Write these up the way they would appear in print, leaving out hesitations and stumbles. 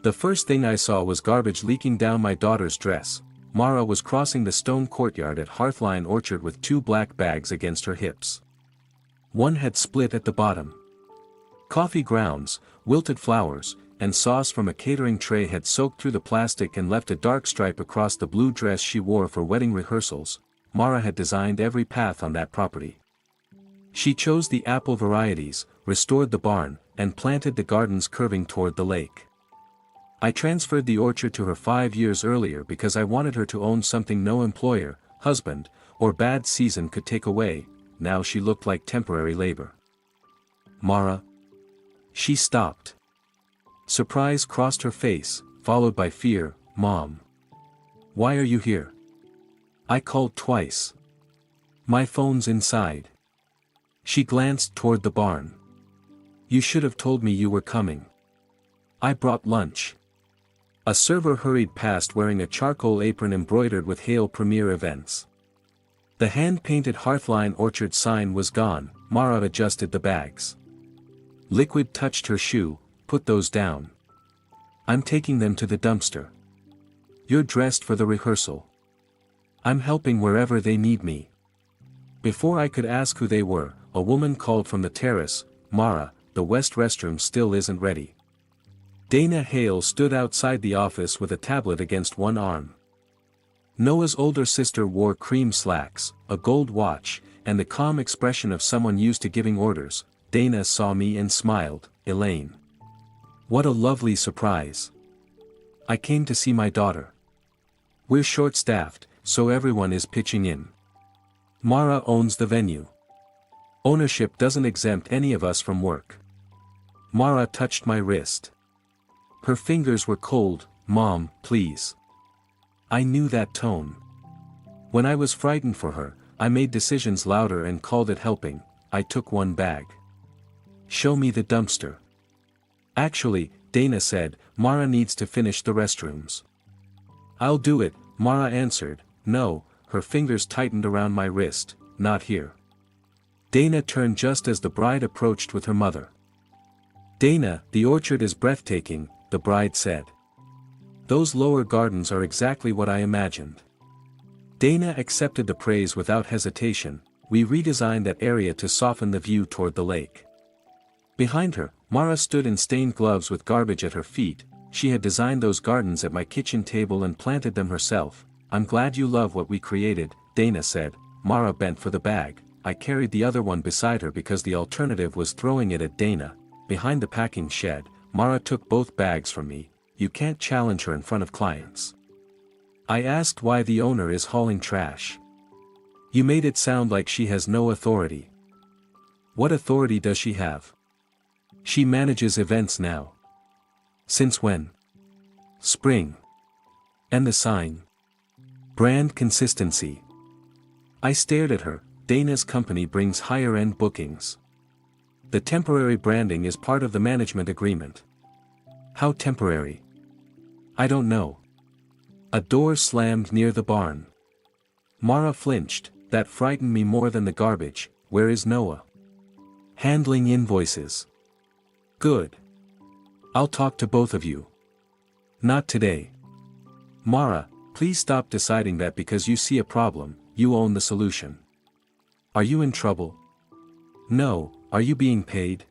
The first thing I saw was garbage leaking down my daughter's dress. Mara was crossing the stone courtyard at Hearthline Orchard with 2 black bags against her hips. One had split at the bottom. Coffee grounds, wilted flowers, and sauce from a catering tray had soaked through the plastic and left a dark stripe across the blue dress she wore for wedding rehearsals. Mara had designed every path on that property. She chose the apple varieties, restored the barn, and planted the gardens curving toward the lake. I transferred the orchard to her 5 years earlier because I wanted her to own something no employer, husband, or bad season could take away. Now she looked like temporary labor. Mara. She stopped. Surprise crossed her face, followed by fear. Mom. Why are you here? I called twice. My phone's inside. She glanced toward the barn. You should have told me you were coming. I brought lunch. A server hurried past wearing a charcoal apron embroidered with Hail Premier Events. The hand-painted Hearthline Orchard sign was gone. Mara adjusted the bags. Liquid touched her shoe. Put those down. I'm taking them to the dumpster. You're dressed for the rehearsal. I'm helping wherever they need me. Before I could ask who they were, a woman called from the terrace, Mara, the West restroom still isn't ready. Dana Hale stood outside the office with a tablet against one arm. Noah's older sister wore cream slacks, a gold watch, and the calm expression of someone used to giving orders. Dana saw me and smiled. Elaine. What a lovely surprise. I came to see my daughter. We're short-staffed, so everyone is pitching in. Mara owns the venue. Ownership doesn't exempt any of us from work. Mara touched my wrist. Her fingers were cold. Mom, please. I knew that tone. When I was frightened for her, I made decisions louder and called it helping. I took one bag. Show me the dumpster. Actually, Dana said, Mara needs to finish the restrooms. I'll do it, Mara answered. No, her fingers tightened around my wrist. Not here. Dana turned just as the bride approached with her mother. Dana, the orchard is breathtaking, the bride said. Those lower gardens are exactly what I imagined. Dana accepted the praise without hesitation. We redesigned that area to soften the view toward the lake. Behind her, Mara stood in stained gloves with garbage at her feet. She had designed those gardens at my kitchen table and planted them herself. I'm glad you love what we created, Dana said. Mara bent for the bag. I carried the other one beside her because the alternative was throwing it at Dana. Behind the packing shed, Mara took both bags from me. You can't challenge her in front of clients. I asked why the owner is hauling trash. You made it sound like she has no authority. What authority does she have? She manages events now. Since when? Spring. And the sign. Brand consistency. I stared at her. Dana's company brings higher-end bookings. The temporary branding is part of the management agreement. How temporary? I don't know. A door slammed near the barn. Mara flinched. That frightened me more than the garbage. Where is Noah? Handling invoices. Good. I'll talk to both of you. Not today. Mara, please stop deciding that because you see a problem, you own the solution. Are you in trouble? No, are you being paid?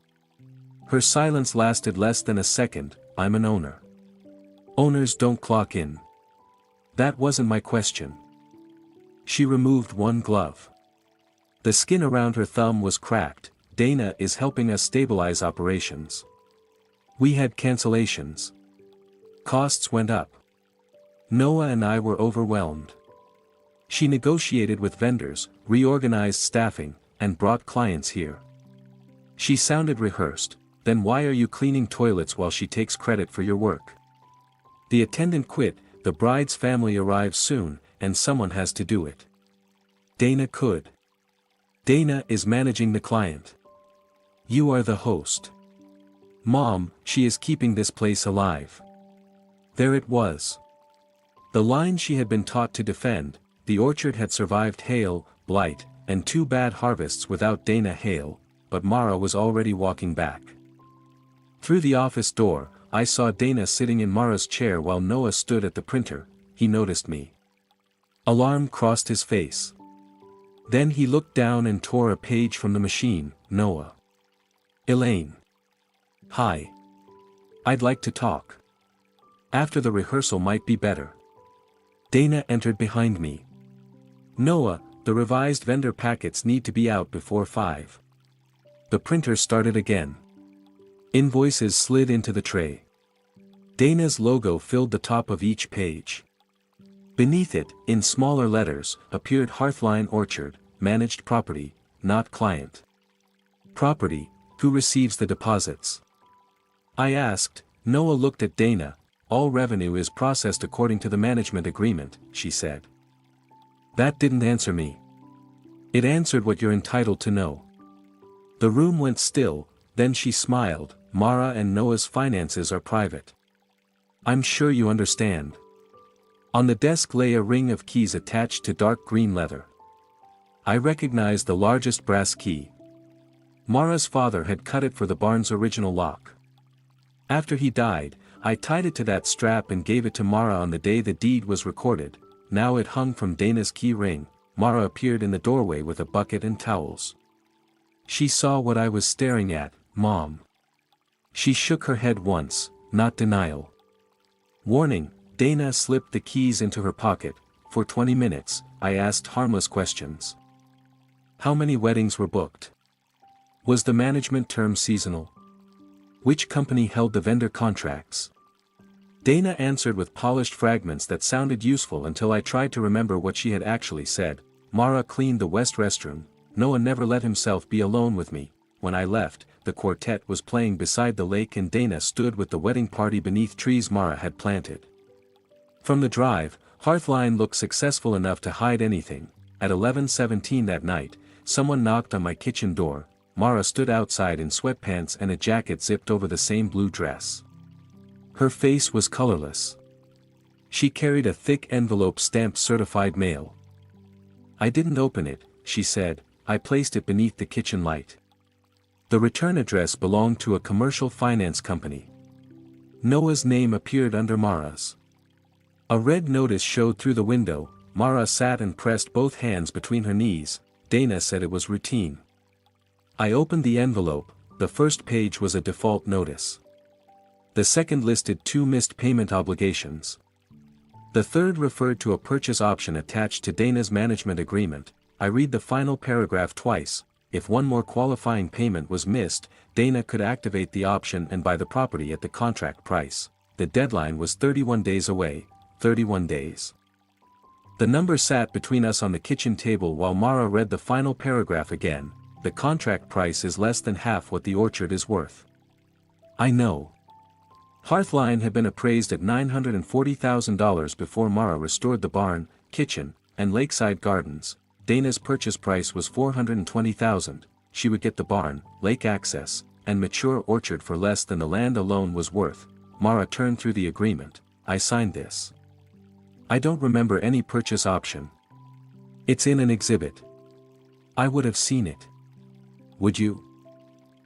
Her silence lasted less than a second. I'm an owner. Owners don't clock in. That wasn't my question. She removed one glove. The skin around her thumb was cracked. Dana is helping us stabilize operations. We had cancellations. Costs went up. Noah and I were overwhelmed. She negotiated with vendors, reorganized staffing, and brought clients here. She sounded rehearsed. Then why are you cleaning toilets while she takes credit for your work? The attendant quit. The bride's family arrives soon, and someone has to do it. Dana could. Dana is managing the client. You are the host. Mom, she is keeping this place alive. There it was. The line she had been taught to defend. The orchard had survived hail, blight, and 2 bad harvests without Dana Hale, but Mara was already walking back. Through the office door, I saw Dana sitting in Mara's chair while Noah stood at the printer. He noticed me. Alarm crossed his face. Then he looked down and tore a page from the machine. Noah. Elaine. Hi. I'd like to talk. After the rehearsal might be better. Dana entered behind me. Noah, the revised vendor packets need to be out before 5. The printer started again. Invoices slid into the tray. Dana's logo filled the top of each page. Beneath it, in smaller letters, appeared Hearthline Orchard, managed property, not client. Property, who receives the deposits? I asked. Noah looked at Dana. All revenue is processed according to the management agreement, she said. That didn't answer me. It answered what you're entitled to know. The room went still, then she smiled. Mara and Noah's finances are private. I'm sure you understand. On the desk lay a ring of keys attached to dark green leather. I recognized the largest brass key. Mara's father had cut it for the barn's original lock. After he died, I tied it to that strap and gave it to Mara on the day the deed was recorded. Now it hung from Dana's key ring. Mara appeared in the doorway with a bucket and towels. She saw what I was staring at. Mom. She shook her head once, not denial. Warning, Dana slipped the keys into her pocket. For 20 minutes, I asked harmless questions. How many weddings were booked? Was the management term seasonal? Which company held the vendor contracts? Dana answered with polished fragments that sounded useful until I tried to remember what she had actually said. Mara cleaned the west restroom. Noah never let himself be alone with me. When I left, the quartet was playing beside the lake and Dana stood with the wedding party beneath trees Mara had planted. From the drive, Hearthline looked successful enough to hide anything. At 11:17 that night, someone knocked on my kitchen door. Mara stood outside in sweatpants and a jacket zipped over the same blue dress. Her face was colorless. She carried a thick envelope stamped certified mail. I didn't open it, she said. I placed it beneath the kitchen light. The return address belonged to a commercial finance company. Noah's name appeared under Mara's. A red notice showed through the window. Mara sat and pressed both hands between her knees. Dana said it was routine. I opened the envelope. The first page was a default notice. The second listed 2 missed payment obligations. The third referred to a purchase option attached to Dana's management agreement. I read the final paragraph twice. If one more qualifying payment was missed, Dana could activate the option and buy the property at the contract price. The deadline was 31 days away. 31 days. The number sat between us on the kitchen table while Mara read the final paragraph again. The contract price is less than half what the orchard is worth. I know. Hearthline had been appraised at $940,000 before Mara restored the barn, kitchen, and lakeside gardens. Dana's purchase price was $420,000. She would get the barn, lake access, and mature orchard for less than the land alone was worth. Mara turned through the agreement. I signed this. I don't remember any purchase option. It's in an exhibit. I would have seen it. Would you?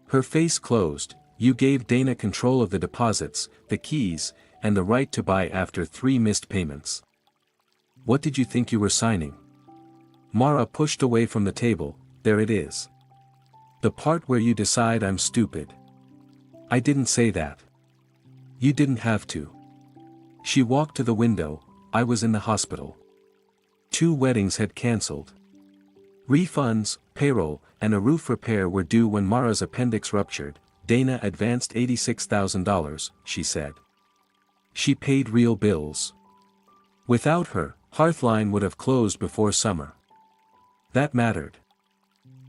Her face closed. You gave Dana control of the deposits, the keys, and the right to buy after 3 missed payments. What did you think you were signing? Mara pushed away from the table. There it is. The part where you decide I'm stupid. I didn't say that. You didn't have to. She walked to the window. I was in the hospital. 2 weddings had cancelled. Refunds, payroll, and a roof repair were due when Mara's appendix ruptured. Dana advanced $86,000, she said. She paid real bills. Without her, Hearthline would have closed before summer. That mattered.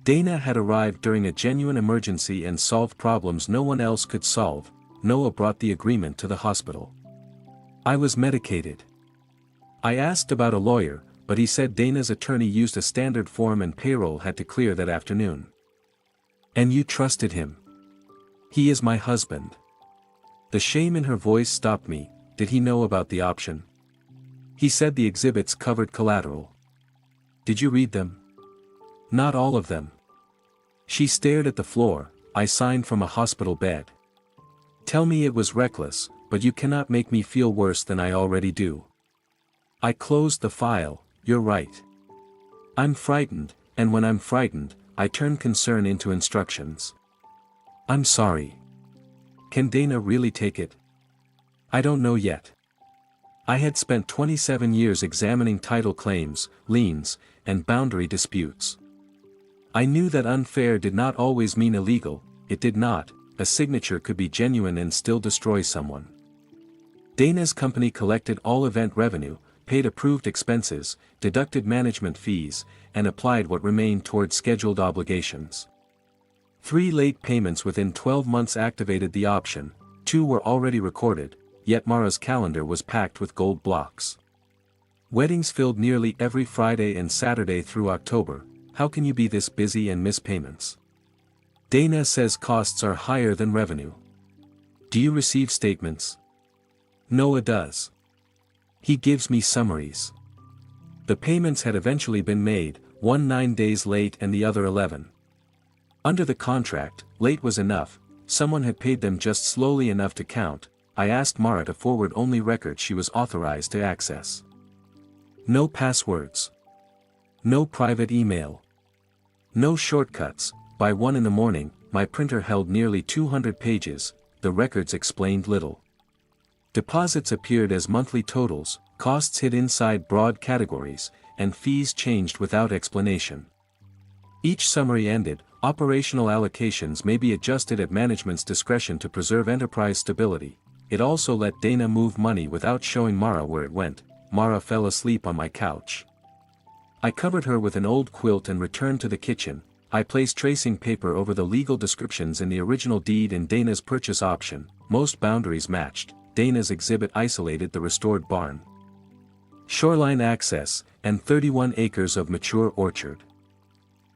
Dana had arrived during a genuine emergency and solved problems no one else could solve. Noah brought the agreement to the hospital. I was medicated. I asked about a lawyer, but he said Dana's attorney used a standard form and payroll had to clear that afternoon. And you trusted him. He is my husband. The shame in her voice stopped me. Did he know about the option? He said the exhibits covered collateral. Did you read them? Not all of them. She stared at the floor. I signed from a hospital bed. Tell me it was reckless, but you cannot make me feel worse than I already do. I closed the file. You're right. I'm frightened, and when I'm frightened, I turn concern into instructions. I'm sorry. Can Dana really take it? I don't know yet. I had spent 27 years examining title claims, liens, and boundary disputes. I knew that unfair did not always mean illegal. It did not. A signature could be genuine and still destroy someone. Dana's company collected all event revenue, paid approved expenses, deducted management fees, and applied what remained towards scheduled obligations. 3 late payments within 12 months activated the option, 2 were already recorded, yet Mara's calendar was packed with gold blocks. Weddings filled nearly every Friday and Saturday through October. How can you be this busy and miss payments? Dana says costs are higher than revenue. Do you receive statements? Noah does. He gives me summaries. The payments had eventually been made, one 9 days late and the other 11. Under the contract, late was enough. Someone had paid them just slowly enough to count. I asked Mara to forward only records she was authorized to access. No passwords. No private email. No shortcuts. By 1 in the morning, my printer held nearly 200 pages. The records explained little. Deposits appeared as monthly totals, costs hid inside broad categories, and fees changed without explanation. Each summary ended, operational allocations may be adjusted at management's discretion to preserve enterprise stability. It also let Dana move money without showing Mara where it went. Mara fell asleep on my couch. I covered her with an old quilt and returned to the kitchen. I placed tracing paper over the legal descriptions in the original deed and Dana's purchase option. Most boundaries matched. Dana's exhibit isolated the restored barn, shoreline access, and 31 acres of mature orchard.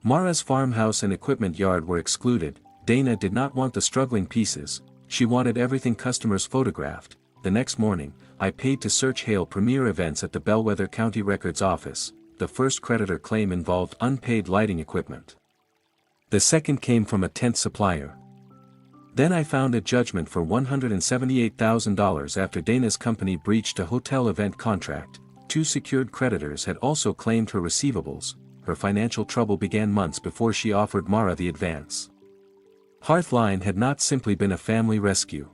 Mara's farmhouse and equipment yard were excluded. Dana did not want the struggling pieces. She wanted everything customers photographed. The next morning, I paid to search Hale Premier events at the Bellwether County Records Office. The first creditor claim involved unpaid lighting equipment. The second came from a tent supplier. Then I found a judgment for $178,000 after Dana's company breached a hotel event contract. 2 secured creditors had also claimed her receivables. Her financial trouble began months before she offered Mara the advance. Hearthline had not simply been a family rescue.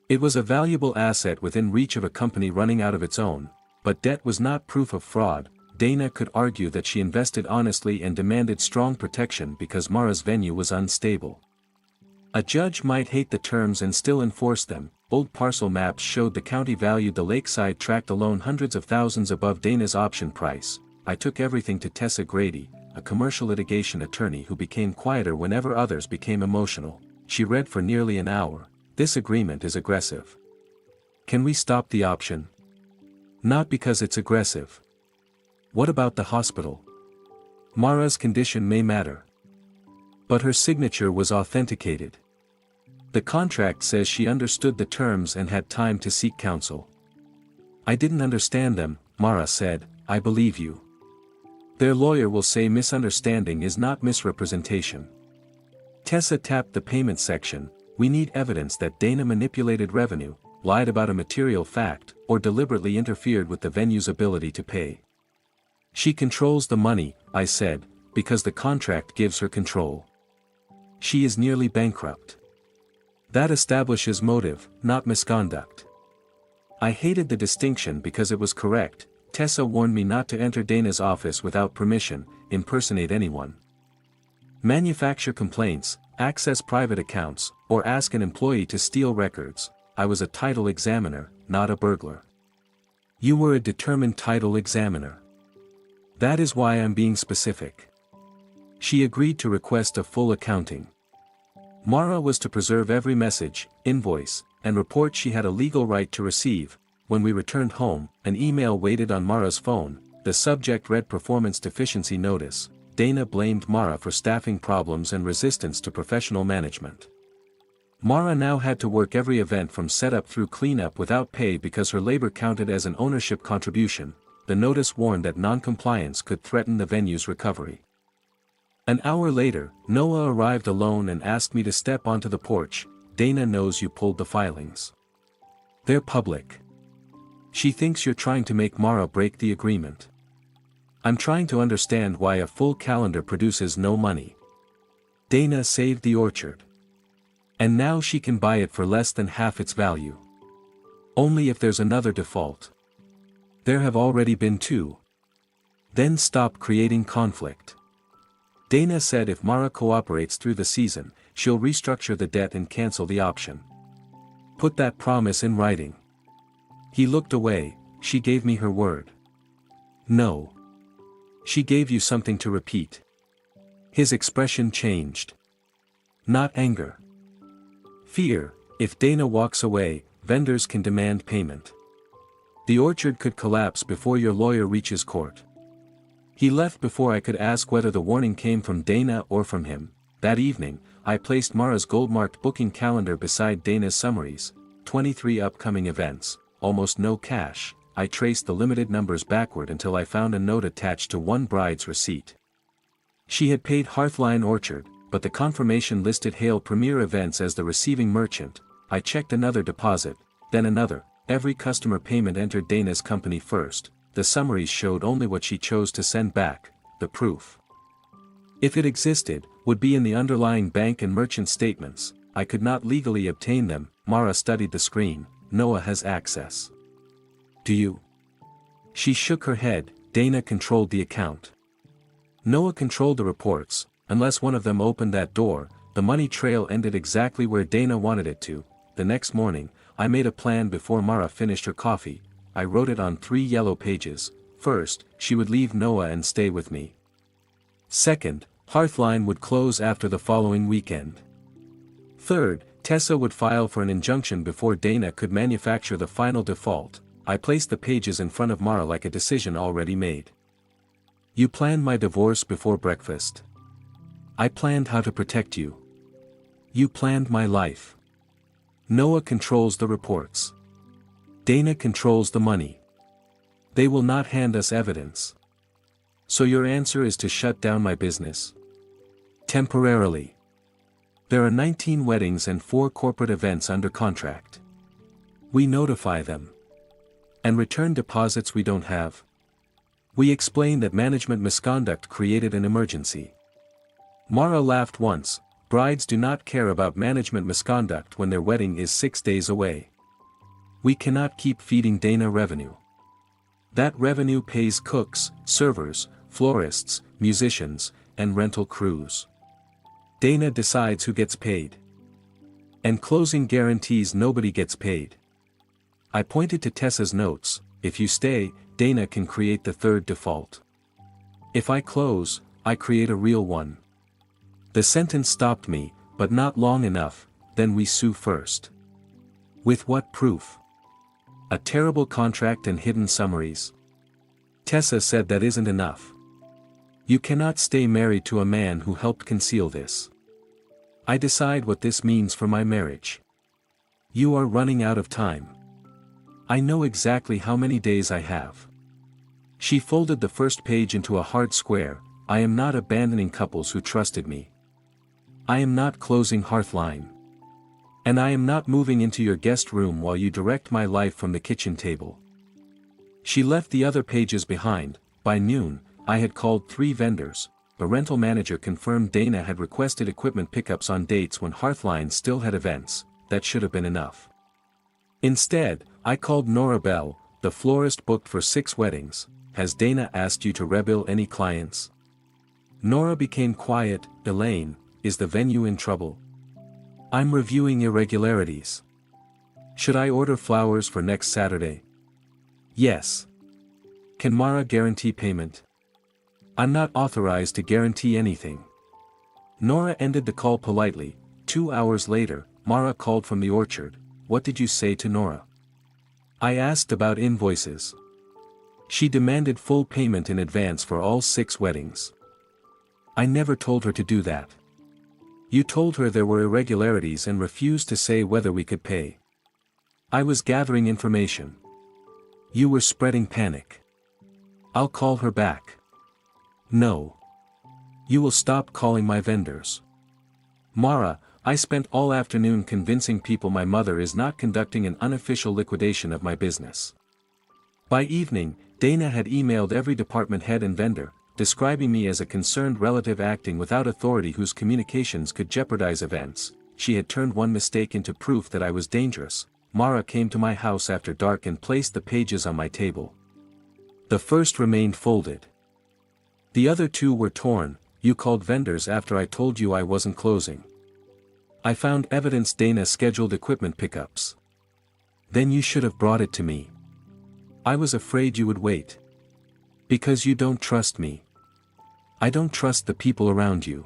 It was a valuable asset within reach of a company running out of its own, but debt was not proof of fraud. Dana could argue that she invested honestly and demanded strong protection because Mara's venue was unstable. A judge might hate the terms and still enforce them. Old parcel maps showed the county valued the lakeside tract alone hundreds of thousands above Dana's option price. I took everything to Tessa Grady, a commercial litigation attorney who became quieter whenever others became emotional. She read for nearly an hour. This agreement is aggressive. Can we stop the option? Not because it's aggressive. What about the hospital? Mara's condition may matter. But her signature was authenticated. The contract says she understood the terms and had time to seek counsel. I didn't understand them, Mara said. I believe you. Their lawyer will say misunderstanding is not misrepresentation. Tessa tapped the payment section. We need evidence that Dana manipulated revenue, lied about a material fact, or deliberately interfered with the venue's ability to pay. She controls the money, I said, because the contract gives her control. She is nearly bankrupt. That establishes motive, not misconduct. I hated the distinction because it was correct. Tessa warned me not to enter Dana's office without permission, impersonate anyone, manufacture complaints, access private accounts, or ask an employee to steal records. I was a title examiner, not a burglar. You were a determined title examiner. That is why I'm being specific. She agreed to request a full accounting. Mara was to preserve every message, invoice, and report she had a legal right to receive. When we returned home, an email waited on Mara's phone. The subject read performance deficiency notice. Dana blamed Mara for staffing problems and resistance to professional management. Mara now had to work every event from setup through cleanup without pay because her labor counted as an ownership contribution. The notice warned that non-compliance could threaten the venue's recovery. An hour later, Noah arrived alone and asked me to step onto the porch. Dana knows you pulled the filings. They're public. She thinks you're trying to make Mara break the agreement. I'm trying to understand why a full calendar produces no money. Dana saved the orchard. And now she can buy it for less than half its value. Only if there's another default. There have already been two. Then stop creating conflict. Dana said if Mara cooperates through the season, she'll restructure the debt and cancel the option. Put that promise in writing. He looked away. She gave me her word. No. She gave you something to repeat. His expression changed. Not anger. Fear. If Dana walks away, vendors can demand payment. The orchard could collapse before your lawyer reaches court. He left before I could ask whether the warning came from Dana or from him. That evening, I placed Mara's gold-marked booking calendar beside Dana's summaries, 23 upcoming events, almost no cash. I traced the limited numbers backward until I found a note attached to one bride's receipt. She had paid Hearthline Orchard, but the confirmation listed Hale Premier Events as the receiving merchant. I checked another deposit, then another. Every customer payment entered Dana's company first. The summaries showed only what she chose to send back. The proof, if it existed, would be in the underlying bank and merchant statements. I could not legally obtain them. Mara studied the screen. Noah has access. Do you? She shook her head. Dana controlled the account. Noah controlled the reports. Unless one of them opened that door, the money trail ended exactly where Dana wanted it to. The next morning, I made a plan before Mara finished her coffee. I wrote it on 3 yellow pages. First, she would leave Noah and stay with me. Second, Hearthline would close after the following weekend. Third, Tessa would file for an injunction before Dana could manufacture the final default. I placed the pages in front of Mara like a decision already made. You planned my divorce before breakfast. I planned how to protect you. You planned my life. Noah controls the reports. Dana controls the money. They will not hand us evidence. So your answer is to shut down my business? Temporarily. There are 19 weddings and 4 corporate events under contract. We notify them. And return deposits we don't have. We explain that management misconduct created an emergency. Mara laughed once. Brides do not care about management misconduct when their wedding is 6 days away. We cannot keep feeding Dana revenue. That revenue pays cooks, servers, florists, musicians, and rental crews. Dana decides who gets paid. And closing guarantees nobody gets paid. I pointed to Tessa's notes. If you stay, Dana can create the third default. If I close, I create a real one. The sentence stopped me, but not long enough. Then we sue first. With what proof? A terrible contract and hidden summaries. Tessa said that isn't enough. You cannot stay married to a man who helped conceal this. I decide what this means for my marriage. You are running out of time. I know exactly how many days I have. She folded the first page into a hard square. I am not abandoning couples who trusted me. I am not closing Hearthline. And I am not moving into your guest room while you direct my life from the kitchen table. She left the other pages behind. By noon, I had called 3 vendors. The rental manager confirmed Dana had requested equipment pickups on dates when Hearthline still had events. That should have been enough. Instead, I called Nora Bell. The florist booked for 6 weddings. Has Dana asked you to rebill any clients? Nora became quiet. Elaine, is the venue in trouble? I'm reviewing irregularities. Should I order flowers for next Saturday? Yes. Can Mara guarantee payment? I'm not authorized to guarantee anything. Nora ended the call politely. 2 hours later, Mara called from the orchard. What did you say to Nora? I asked about invoices. She demanded full payment in advance for all 6 weddings. I never told her to do that. You told her there were irregularities and refused to say whether we could pay. I was gathering information. You were spreading panic. I'll call her back. No. You will stop calling my vendors. Mara, I spent all afternoon convincing people my mother is not conducting an unofficial liquidation of my business. By evening, Dana had emailed every department head and vendor, describing me as a concerned relative acting without authority whose communications could jeopardize events. She had turned one mistake into proof that I was dangerous. Mara came to my house after dark and placed the pages on my table. The first remained folded. The other two were torn. You called vendors after I told you I wasn't closing. I found evidence Dana scheduled equipment pickups. Then you should have brought it to me. I was afraid you would wait. Because you don't trust me. I don't trust the people around you.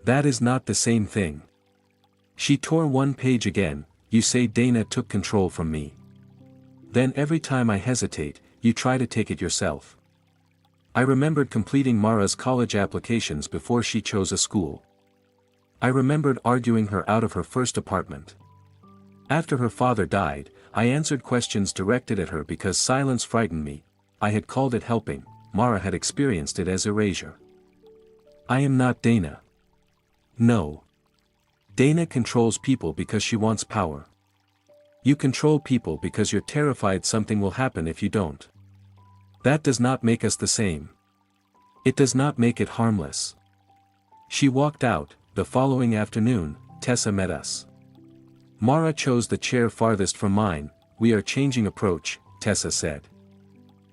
That is not the same thing. She tore one page again. You say Dana took control from me. Then every time I hesitate, you try to take it yourself. I remembered completing Mara's college applications before she chose a school. I remembered arguing her out of her first apartment. After her father died, I answered questions directed at her because silence frightened me. I had called it helping. Mara had experienced it as erasure. I am not Dana. No. Dana controls people because she wants power. You control people because you're terrified something will happen if you don't. That does not make us the same. It does not make it harmless. She walked out. The following afternoon, Tessa met us. Mara chose the chair farthest from mine. We are changing approach, Tessa said.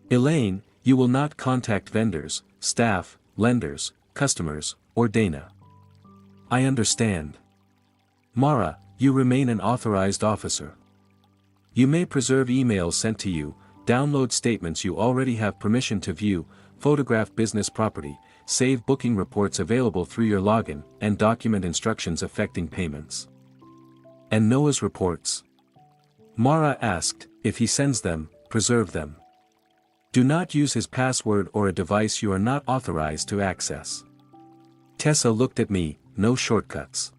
Elaine, you will not contact vendors, staff, lenders, customers, or Dana. I understand. Mara, you remain an authorized officer. You may preserve emails sent to you, download statements you already have permission to view, photograph business property, save booking reports available through your login, and document instructions affecting payments. And Noah's reports? Mara asked, if he sends them, preserve them. Do not use his password or a device you are not authorized to access. Tessa looked at me, no shortcuts.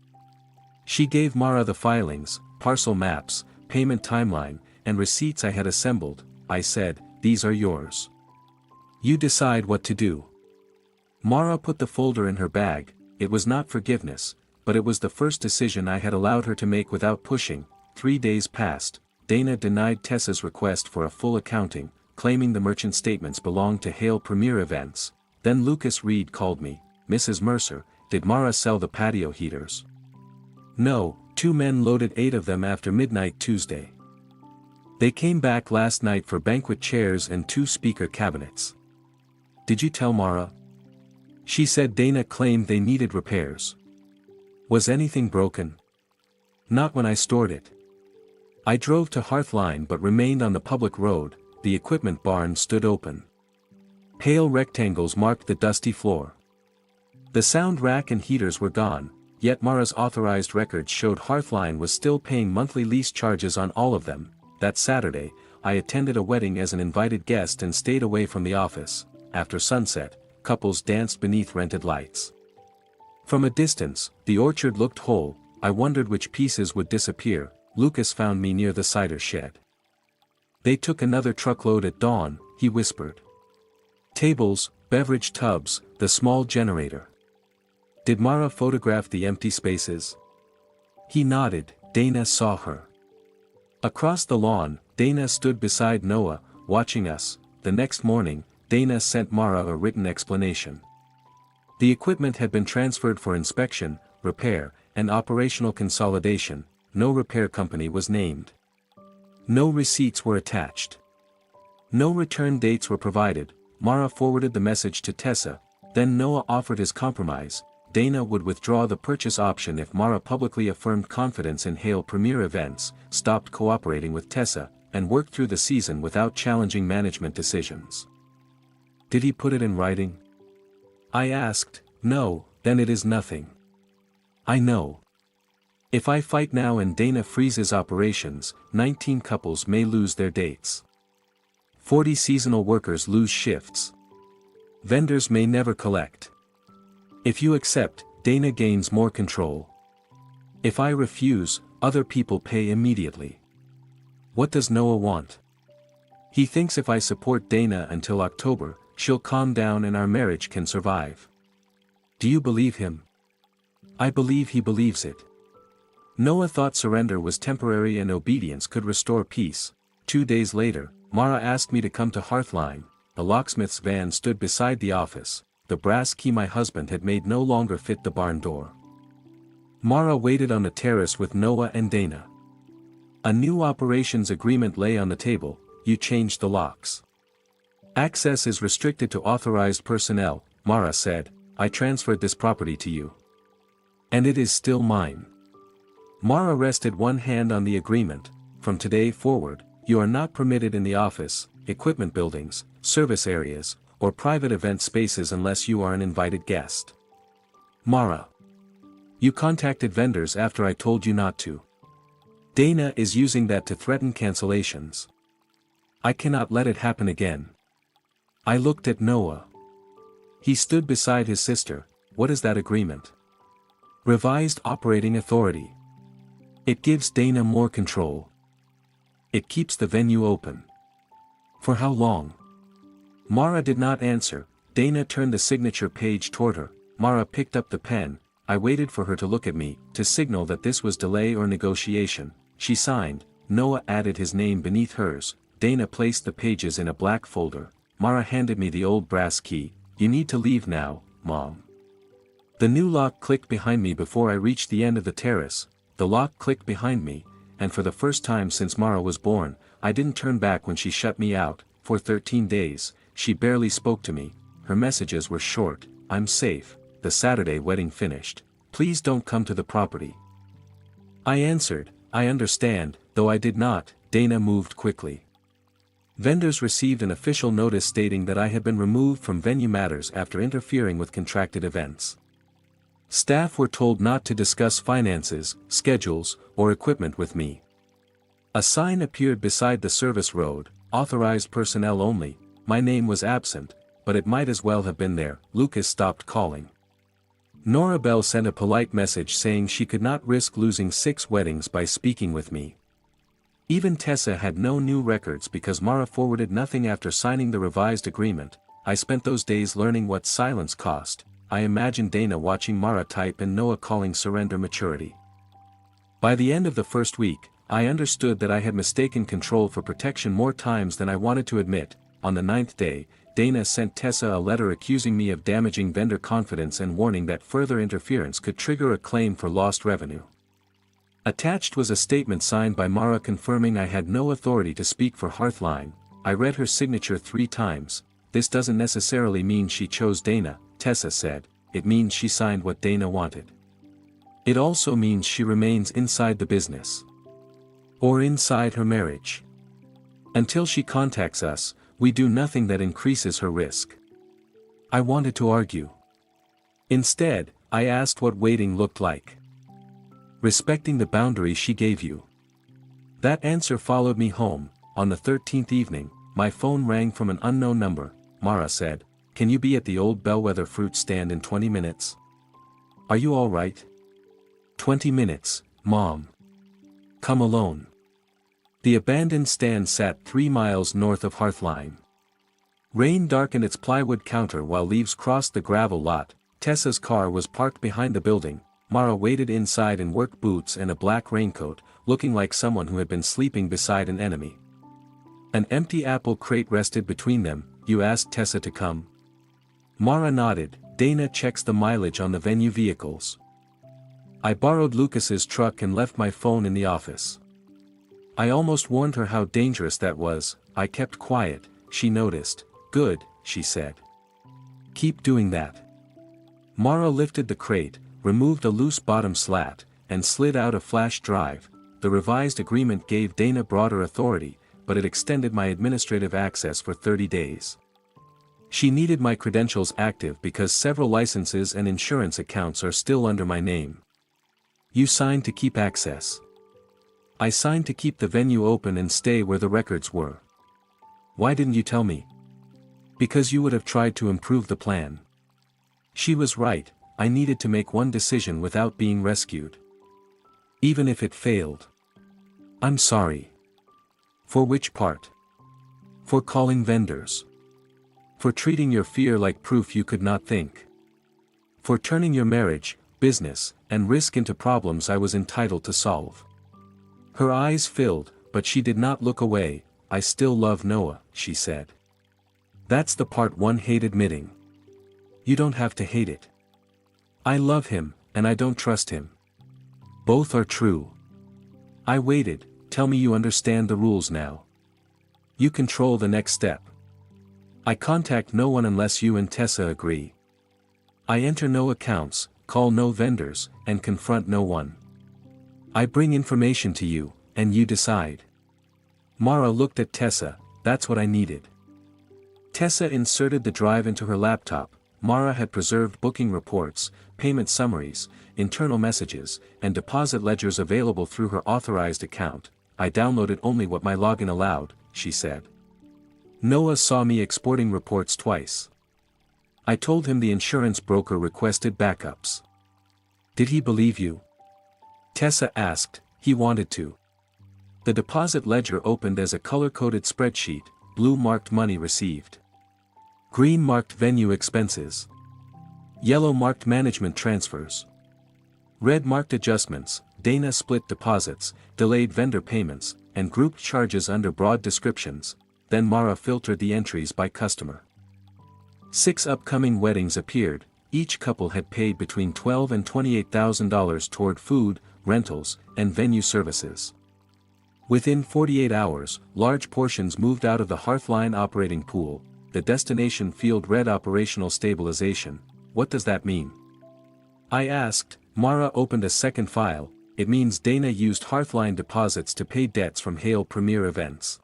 She gave Mara the filings, parcel maps, payment timeline, and receipts I had assembled. I said, these are yours. You decide what to do. Mara put the folder in her bag. It was not forgiveness, but it was the first decision I had allowed her to make without pushing. 3 days passed. Dana denied Tessa's request for a full accounting, claiming the merchant statements belonged to Hale Premier Events. Then Lucas Reed called me. Mrs. Mercer, did Mara sell the patio heaters? No, 2 men loaded 8 of them after midnight Tuesday. They came back last night for banquet chairs and 2 speaker cabinets. Did you tell Mara? She said Dana claimed they needed repairs. Was anything broken? Not when I stored it. I drove to Hearthline but remained on the public road. The equipment barn stood open. Pale rectangles marked the dusty floor. The sound rack and heaters were gone, yet Mara's authorized records showed Hearthline was still paying monthly lease charges on all of them. That Saturday, I attended a wedding as an invited guest and stayed away from the office. After sunset, couples danced beneath rented lights. From a distance, the orchard looked whole. I wondered which pieces would disappear. Lucas found me near the cider shed. They took another truckload at dawn, he whispered. Tables, beverage tubs, the small generator. Did Mara photograph the empty spaces? He nodded. Dana saw her. Across the lawn, Dana stood beside Noah, watching us. The next morning, Dana sent Mara a written explanation. The equipment had been transferred for inspection, repair, and operational consolidation. No repair company was named. No receipts were attached. No return dates were provided. Mara forwarded the message to Tessa. Then Noah offered his compromise. Dana would withdraw the purchase option if Mara publicly affirmed confidence in Hale Premier Events, stopped cooperating with Tessa, and worked through the season without challenging management decisions. Did he put it in writing? I asked. No, then it is nothing. I know. If I fight now and Dana freezes operations, 19 couples may lose their dates. 40 seasonal workers lose shifts. Vendors may never collect. If you accept, Dana gains more control. If I refuse, other people pay immediately. What does Noah want? He thinks if I support Dana until October, she'll calm down and our marriage can survive. Do you believe him? I believe he believes it. Noah thought surrender was temporary and obedience could restore peace. 2 days later, Mara asked me to come to Hearthline. The locksmith's van stood beside the office. The brass key my husband had made no longer fit the barn door. Mara waited on the terrace with Noah and Dana. A new operations agreement lay on the table. You changed the locks. Access is restricted to authorized personnel, Mara said. I transferred this property to you. And it is still mine. Mara rested one hand on the agreement. From today forward, you are not permitted in the office, equipment buildings, service areas, or private event spaces unless you are an invited guest. Mara. You contacted vendors after I told you not to. Dana is using that to threaten cancellations. I cannot let it happen again. I looked at Noah. He stood beside his sister. What is that agreement? Revised operating authority. It gives Dana more control. It keeps the venue open. For how long? Mara did not answer. Dana turned the signature page toward her. Mara picked up the pen. I waited for her to look at me, to signal that this was delay or negotiation. She signed. Noah added his name beneath hers. Dana placed the pages in a black folder. Mara handed me the old brass key. You need to leave now, Mom. The new lock clicked behind me before I reached the end of the terrace. The lock clicked behind me, and for the first time since Mara was born, I didn't turn back when she shut me out. For 13 days, she barely spoke to me. Her messages were short. I'm safe. The Saturday wedding finished. Please don't come to the property. I answered, I understand, though I did not. Dana moved quickly. Vendors received an official notice stating that I had been removed from venue matters after interfering with contracted events. Staff were told not to discuss finances, schedules, or equipment with me. A sign appeared beside the service road, authorized personnel only. My name was absent, but it might as well have been there. Lucas stopped calling. Nora Bell sent a polite message saying she could not risk losing 6 weddings by speaking with me. Even Tessa had no new records because Mara forwarded nothing after signing the revised agreement. I spent those days learning what silence cost. I imagined Dana watching Mara type and Noah calling surrender maturity. By the end of the first week, I understood that I had mistaken control for protection more times than I wanted to admit. On the 9th day, Dana sent Tessa a letter accusing me of damaging vendor confidence and warning that further interference could trigger a claim for lost revenue. Attached was a statement signed by Mara confirming I had no authority to speak for Hearthline. I read her signature 3 times. This doesn't necessarily mean she chose Dana, Tessa said. It means she signed what Dana wanted. It also means she remains inside the business. Or inside her marriage. Until she contacts us, we do nothing that increases her risk. I wanted to argue. Instead, I asked what waiting looked like. Respecting the boundaries she gave you. That answer followed me home. On the 13th evening, my phone rang from an unknown number. Mara said, "Can you be at the old Bellwether fruit stand in 20 minutes? Are you all right?" 20 minutes, Mom. Come alone. The abandoned stand sat 3 miles north of Hearthline. Rain darkened its plywood counter while leaves crossed the gravel lot. Tessa's car was parked behind the building. Mara waited inside in work boots and a black raincoat, looking like someone who had been sleeping beside an enemy. An empty apple crate rested between them. You asked Tessa to come? Mara nodded. Dana checks the mileage on the venue vehicles. I borrowed Lucas's truck and left my phone in the office. I almost warned her how dangerous that was. I kept quiet. She noticed. Good, she said. Keep doing that. Mara lifted the crate, removed a loose bottom slat, and slid out a flash drive. The revised agreement gave Dana broader authority, but it extended my administrative access for 30 days. She needed my credentials active because several licenses and insurance accounts are still under my name. You signed to keep access. I signed to keep the venue open and stay where the records were. Why didn't you tell me? Because you would have tried to improve the plan. She was right. I needed to make one decision without being rescued. Even if it failed. I'm sorry. For which part? For calling vendors. For treating your fear like proof you could not think. For turning your marriage, business, and risk into problems I was entitled to solve. Her eyes filled, but she did not look away. I still love Noah, she said. That's the part one hate admitting. You don't have to hate it. I love him, and I don't trust him. Both are true. I waited. Tell me you understand the rules now. You control the next step. I contact no one unless you and Tessa agree. I enter no accounts, call no vendors, and confront no one. I bring information to you, and you decide. Mara looked at Tessa. That's what I needed. Tessa inserted the drive into her laptop. Mara had preserved booking reports, payment summaries, internal messages, and deposit ledgers available through her authorized account. I downloaded only what my login allowed, she said. Noah saw me exporting reports twice. I told him the insurance broker requested backups. Did he believe you? Tessa asked. He wanted to. The deposit ledger opened as a color-coded spreadsheet, blue marked money received. Green marked venue expenses. Yellow marked management transfers. Red marked adjustments, Dana split deposits, delayed vendor payments, and grouped charges under broad descriptions. Then Mara filtered the entries by customer. 6 upcoming weddings appeared. Each couple had paid between $12,000 and $28,000 toward food, rentals, and venue services. Within 48 hours, large portions moved out of the Hearthline operating pool. The destination field read operational stabilization. What does that mean? I asked. Mara opened a second file. It means Dana used Hearthline deposits to pay debts from Hale Premier Events.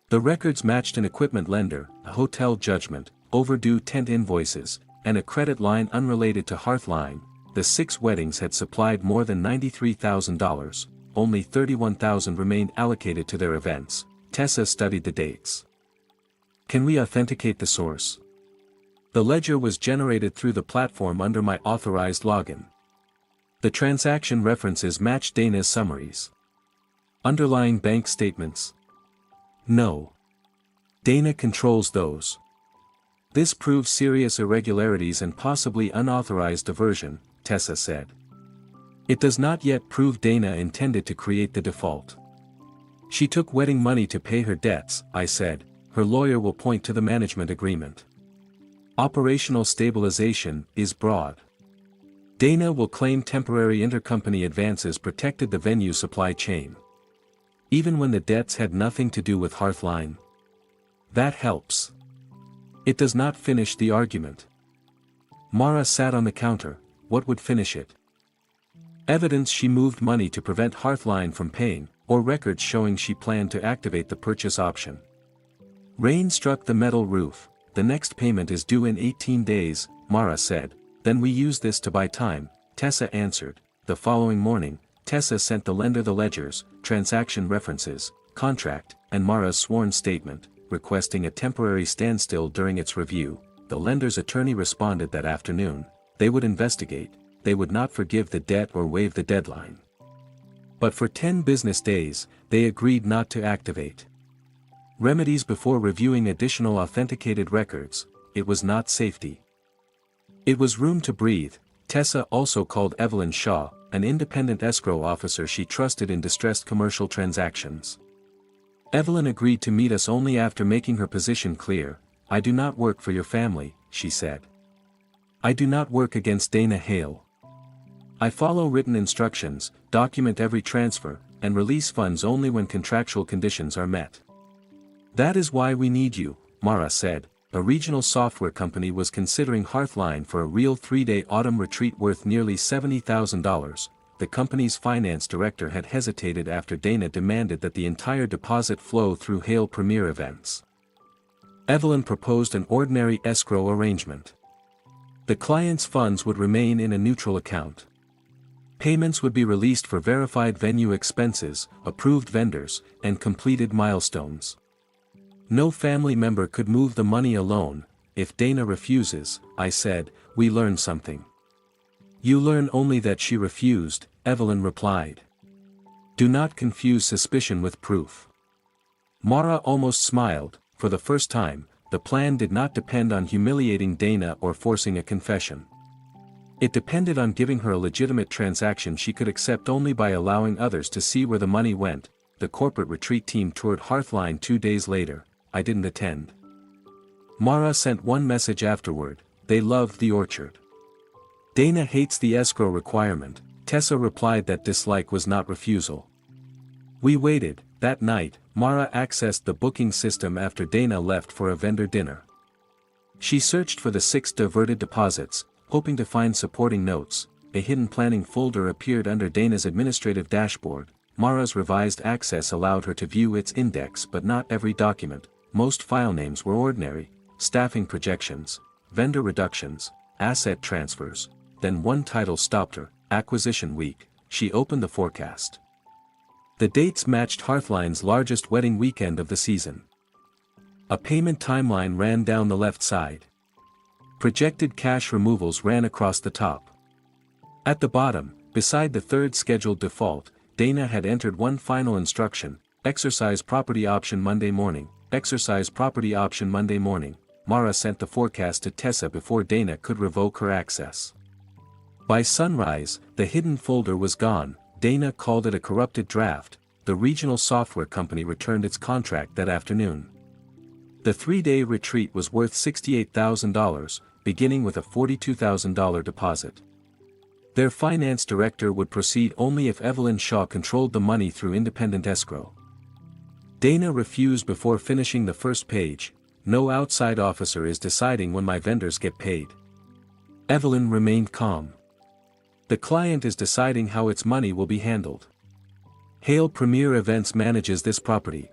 The records matched an equipment lender, a hotel judgment, overdue tent invoices, and a credit line unrelated to Hearthline. The 6 weddings had supplied more than $93,000, only $31,000 remained allocated to their events. Tessa studied the dates. Can we authenticate the source? The ledger was generated through the platform under my authorized login. The transaction references match Dana's summaries. Underlying bank statements? No. Dana controls those. This proves serious irregularities and possibly unauthorized diversion, Tessa said. It does not yet prove Dana intended to create the default. She took wedding money to pay her debts, I said. Her lawyer will point to the management agreement. Operational stabilization is broad. Dana will claim temporary intercompany advances protected the venue supply chain. Even when the debts had nothing to do with Hearthline. That helps. It does not finish the argument. Mara sat on the counter. What would finish it? Evidence she moved money to prevent Hearthline from paying, or records showing she planned to activate the purchase option. Rain struck the metal roof. The next payment is due in 18 days, Mara said. Then we use this to buy time, Tessa answered. The following morning, Tessa sent the lender the ledgers, transaction references, contract, and Mara's sworn statement, requesting a temporary standstill during its review. The lender's attorney responded that afternoon. They would investigate. They would not forgive the debt or waive the deadline. But for 10 business days, they agreed not to activate remedies before reviewing additional authenticated records. It was not safety. It was room to breathe. Tessa also called Evelyn Shaw, an independent escrow officer she trusted in distressed commercial transactions. Evelyn agreed to meet us only after making her position clear. I do not work for your family, she said. I do not work against Dana Hale. I follow written instructions, document every transfer, and release funds only when contractual conditions are met. That is why we need you, Mara said. A regional software company was considering Hearthline for a real 3-day autumn retreat worth nearly $70,000. The company's finance director had hesitated after Dana demanded that the entire deposit flow through Hale Premier Events. Evelyn proposed an ordinary escrow arrangement. The client's funds would remain in a neutral account. Payments would be released for verified venue expenses, approved vendors, and completed milestones. No family member could move the money alone. If Dana refuses, I said, we learn something. You learn only that she refused, Evelyn replied. Do not confuse suspicion with proof. Mara almost smiled. For the first time, the plan did not depend on humiliating Dana or forcing a confession. It depended on giving her a legitimate transaction she could accept only by allowing others to see where the money went. The corporate retreat team toured Hearthline 2 days later. I didn't attend. Mara sent one message afterward: they loved the orchard. Dana hates the escrow requirement. Tessa replied that dislike was not refusal. We waited. That night, Mara accessed the booking system after Dana left for a vendor dinner. She searched for the 6 diverted deposits, hoping to find supporting notes. A hidden planning folder appeared under Dana's administrative dashboard. Mara's revised access allowed her to view its index but not every document. Most file names were ordinary: staffing projections, vendor reductions, asset transfers. Then one title stopped her: Acquisition Week. She opened the forecast. The dates matched Hearthline's largest wedding weekend of the season. A payment timeline ran down the left side. Projected cash removals ran across the top. At the bottom, beside the third scheduled default, Dana had entered one final instruction: exercise property option Monday morning. Exercise property option Monday morning. Mara sent the forecast to Tessa before Dana could revoke her access. By sunrise, the hidden folder was gone. Dana called it a corrupted draft. The regional software company returned its contract that afternoon. The 3-day retreat was worth $68,000, beginning with a $42,000 deposit. Their finance director would proceed only if Evelyn Shaw controlled the money through independent escrow. Dana refused before finishing the first page: no outside officer is deciding when my vendors get paid. Evelyn remained calm. The client is deciding how its money will be handled. Hale Premier Events manages this property.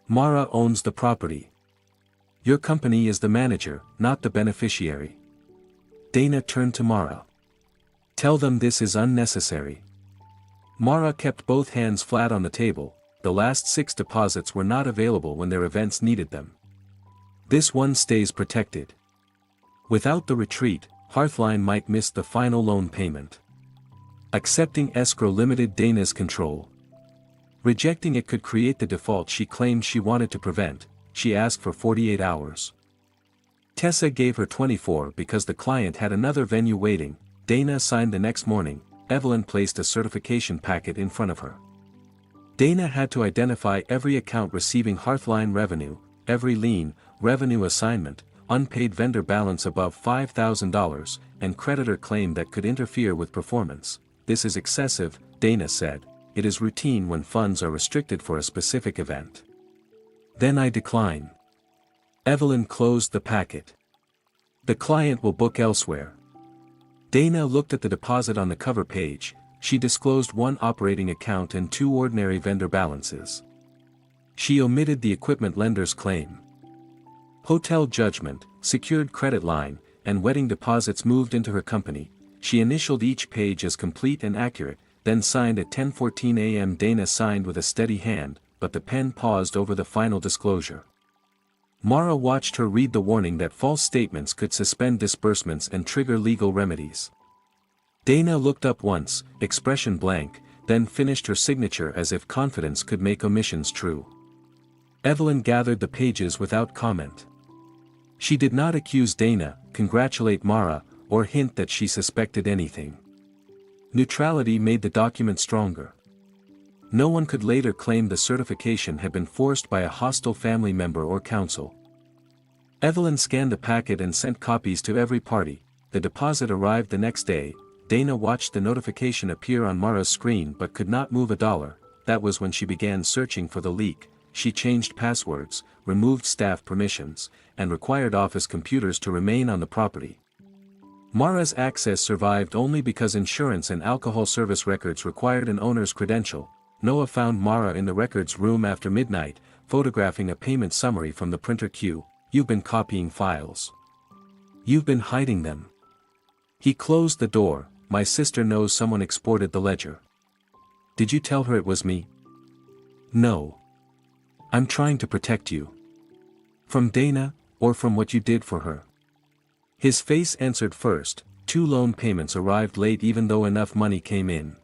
Mara owns the property. Your company is the manager, not the beneficiary. Dana turned to Mara. Tell them this is unnecessary. Mara kept both hands flat on the table. The last 6 deposits were not available when their events needed them. This one stays protected. Without the retreat, Hearthline might miss the final loan payment. Accepting escrow limited Dana's control. Rejecting it could create the default she claimed she wanted to prevent. She asked for 48 hours. Tessa gave her 24 because the client had another venue waiting. Dana signed the next morning. Evelyn placed a certification packet in front of her. Dana had to identify every account receiving Hearthline revenue, every lien, revenue assignment, unpaid vendor balance above $5,000, and creditor claim that could interfere with performance. This is excessive, Dana said. It is routine when funds are restricted for a specific event. Then I decline. Evelyn closed the packet. The client will book elsewhere. Dana looked at the deposit on the cover page. She disclosed 1 operating account and 2 ordinary vendor balances. She omitted the equipment lender's claim. Hotel judgment, secured credit line, and wedding deposits moved into her company. She initialed each page as complete and accurate, then signed at 10:14 a.m. Dana signed with a steady hand, but the pen paused over the final disclosure. Mara watched her read the warning that false statements could suspend disbursements and trigger legal remedies. Dana looked up once, expression blank, then finished her signature as if confidence could make omissions true. Evelyn gathered the pages without comment. She did not accuse Dana, congratulate Mara, or hint that she suspected anything. Neutrality made the document stronger. No one could later claim the certification had been forced by a hostile family member or counsel. Evelyn scanned the packet and sent copies to every party. The deposit arrived the next day. Dana watched the notification appear on Mara's screen but could not move a dollar. That was when she began searching for the leak. She changed passwords, removed staff permissions, and required office computers to remain on the property. Mara's access survived only because insurance and alcohol service records required an owner's credential. Noah found Mara in the records room after midnight, photographing a payment summary from the printer queue. You've been copying files. You've been hiding them. He closed the door. My sister knows someone exported the ledger. Did you tell her it was me? No. I'm trying to protect you. From Dana, or from what you did for her? His face answered first. 2 loan payments arrived late even though enough money came in.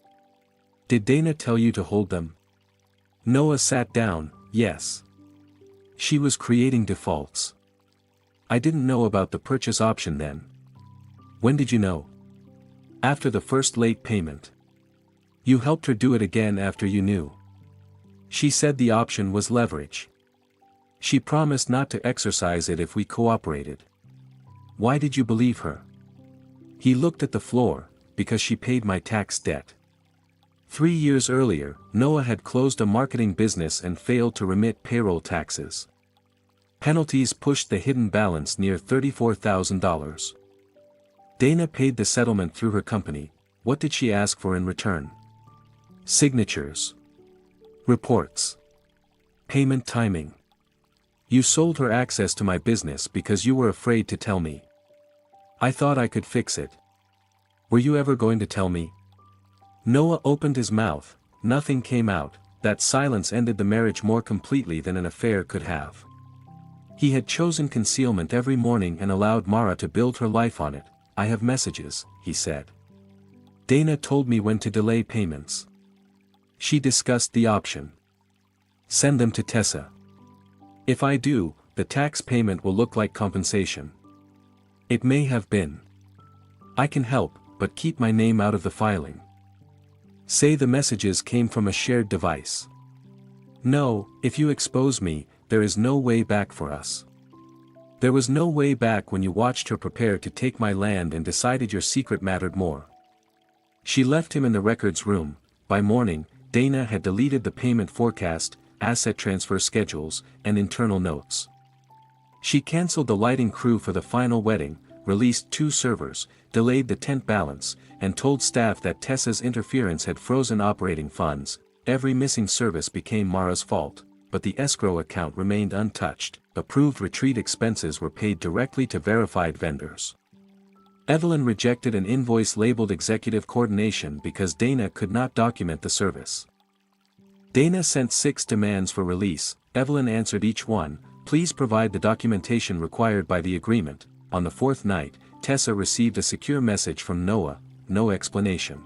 Did Dana tell you to hold them? Noah sat down. Yes. She was creating defaults. I didn't know about the purchase option then. When did you know? After the first late payment. You helped her do it again after you knew. She said the option was leverage. She promised not to exercise it if we cooperated. Why did you believe her? He looked at the floor, because she paid my tax debt. 3 years earlier, Noah had closed a marketing business and failed to remit payroll taxes. Penalties pushed the hidden balance near $34,000. Dana paid the settlement through her company. What did she ask for in return? Signatures. Reports. Payment timing. You sold her access to my business because you were afraid to tell me. I thought I could fix it. Were you ever going to tell me? Noah opened his mouth, nothing came out. That silence ended the marriage more completely than an affair could have. He had chosen concealment every morning and allowed Mara to build her life on it. I have messages, he said. Dana told me when to delay payments. She discussed the option. Send them to Tessa. If I do, the tax payment will look like compensation. It may have been. I can help, but keep my name out of the filing. Say the messages came from a shared device. No, if you expose me, there is no way back for us. There was no way back when you watched her prepare to take my land and decided your secret mattered more. She left him in the records room. By morning, Dana had deleted the payment forecast, asset transfer schedules, and internal notes. She canceled the lighting crew for the final wedding, released 2 servers, delayed the tent balance, and told staff that Tessa's interference had frozen operating funds. Every missing service became Mara's fault, but the escrow account remained untouched. Approved retreat expenses were paid directly to verified vendors. Evelyn rejected an invoice labeled executive coordination because Dana could not document the service. Dana sent 6 demands for release. Evelyn answered each one, please provide the documentation required by the agreement. On the 4th night, Tessa received a secure message from Noah, no explanation.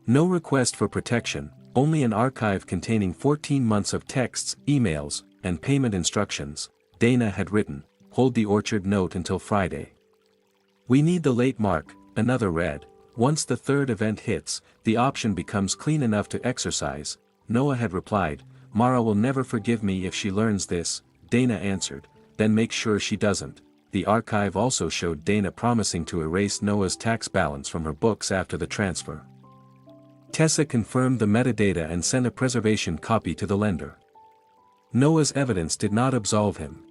No request for protection, only an archive containing 14 months of texts, emails, and payment instructions. Dana had written, hold the orchard note until Friday. We need the late mark, another read. Once the 3rd event hits, the option becomes clean enough to exercise. Noah had replied, Mara will never forgive me if she learns this. Dana answered, then make sure she doesn't. The archive also showed Dana promising to erase Noah's tax balance from her books after the transfer. Tessa confirmed the metadata and sent a preservation copy to the lender. Noah's evidence did not absolve him.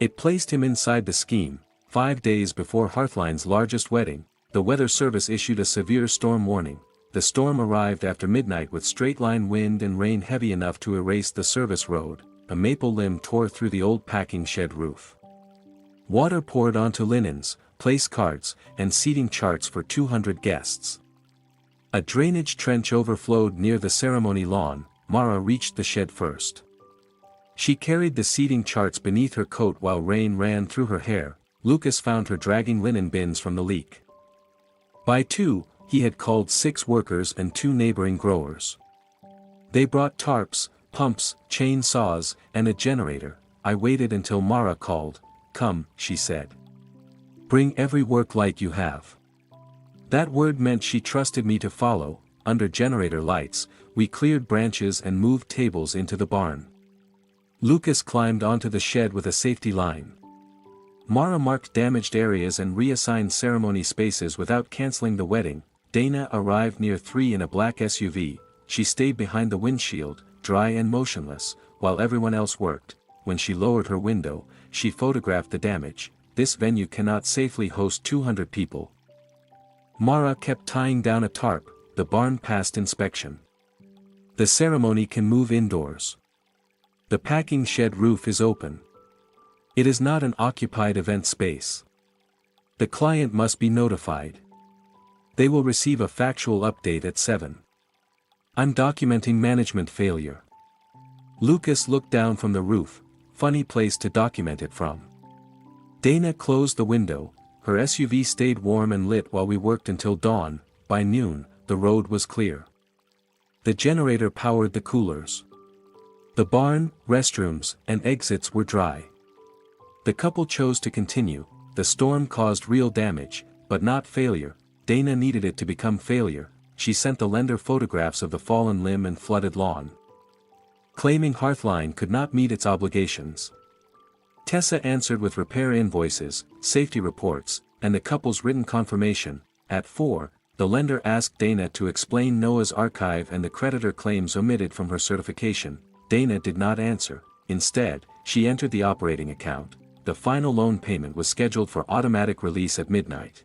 It placed him inside the scheme. 5 days before Hearthline's largest wedding, the Weather Service issued a severe storm warning. The storm arrived after midnight with straight-line wind and rain heavy enough to erase the service road. A maple limb tore through the old packing shed roof. Water poured onto linens, place cards, and seating charts for 200 guests. A drainage trench overflowed near the ceremony lawn. Mara reached the shed first. She carried the seating charts beneath her coat while rain ran through her hair. Lucas found her dragging linen bins from the leak. By 2, he had called 6 workers and 2 neighboring growers. They brought tarps, pumps, chainsaws, and a generator. I waited until Mara called. Come, she said. Bring every work light you have. That word meant she trusted me to follow. Under generator lights, we cleared branches and moved tables into the barn. Lucas climbed onto the shed with a safety line. Mara marked damaged areas and reassigned ceremony spaces without canceling the wedding. Dana arrived near 3 in a black SUV. She stayed behind the windshield, dry and motionless, while everyone else worked. When she lowered her window, she photographed the damage. This venue cannot safely host 200 people. Mara kept tying down a tarp. The barn passed inspection. The ceremony can move indoors. The packing shed roof is open. It is not an occupied event space. The client must be notified. They will receive a factual update at 7. I'm documenting management failure. Lucas looked down from the roof. Funny place to document it from. Dana closed the window. Her SUV stayed warm and lit while we worked until dawn. By noon, the road was clear. The generator powered the coolers. The barn, restrooms, and exits were dry. The couple chose to continue. The storm caused real damage, but not failure. Dana needed it to become failure. She sent the lender photographs of the fallen limb and flooded lawn, claiming Hearthline could not meet its obligations. Tessa answered with repair invoices, safety reports, and the couple's written confirmation. At 4, the lender asked Dana to explain Noah's archive and the creditor claims omitted from her certification. Dana did not answer. Instead, she entered the operating account. The final loan payment was scheduled for automatic release at midnight.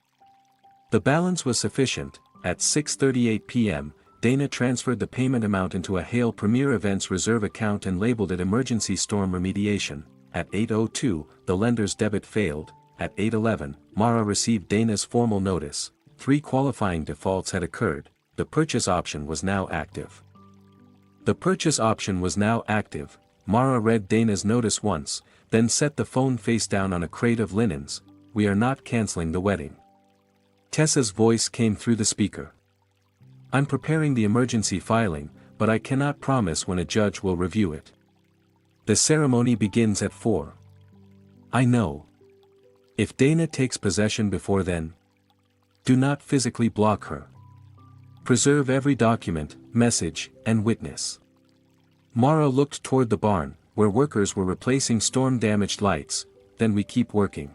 The balance was sufficient. At 6:38 p.m., Dana transferred the payment amount into a Hale Premier Events reserve account and labeled it Emergency Storm Remediation. At 8:02, the lender's debit failed. At 8:11, Mara received Dana's formal notice. 3 qualifying defaults had occurred. The purchase option was now active. Mara read Dana's notice once, then set the phone face down on a crate of linens. "We are not canceling the wedding." Tessa's voice came through the speaker. "I'm preparing the emergency filing, but I cannot promise when a judge will review it. The ceremony begins at 4. I know. If Dana takes possession before then, do not physically block her. Preserve every document, message, and witness." Mara looked toward the barn, where workers were replacing storm-damaged lights. "Then we keep working."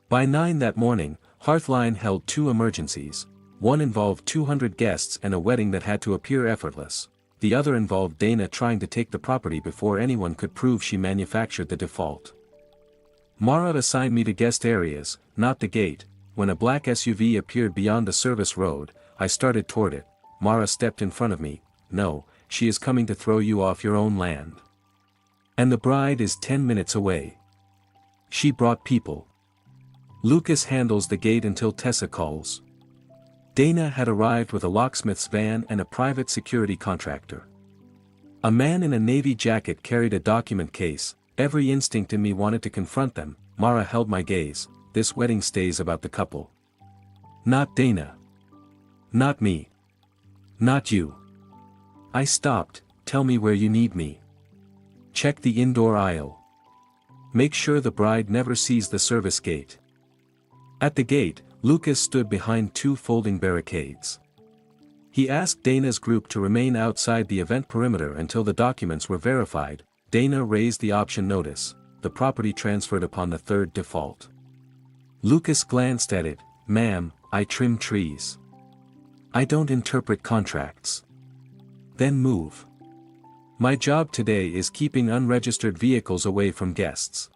By 9 that morning, Hearthline held 2 emergencies. One involved 200 guests and a wedding that had to appear effortless. The other involved Dana trying to take the property before anyone could prove she manufactured the default. Mara assigned me to guest areas, not the gate. When a black SUV appeared beyond the service road, I started toward it. Mara stepped in front of me. "No, she is coming to throw you off your own land. And the bride is 10 minutes away. She brought people. Lucas handles the gate until Tessa calls." Dana had arrived with a locksmith's van and a private security contractor. A man in a navy jacket carried a document case. Every instinct in me wanted to confront them. Mara held my gaze. "This wedding stays about the couple. Not Dana. Not me. Not you." I stopped. "Tell me where you need me." "Check the indoor aisle. Make sure the bride never sees the service gate." At the gate, Lucas stood behind 2 folding barricades. He asked Dana's group to remain outside the event perimeter until the documents were verified. Dana raised the option notice. The property transferred upon the 3rd default. Lucas glanced at it. "Ma'am, I trim trees. I don't interpret contracts." "Then move. My job today is keeping unregistered vehicles away from guests."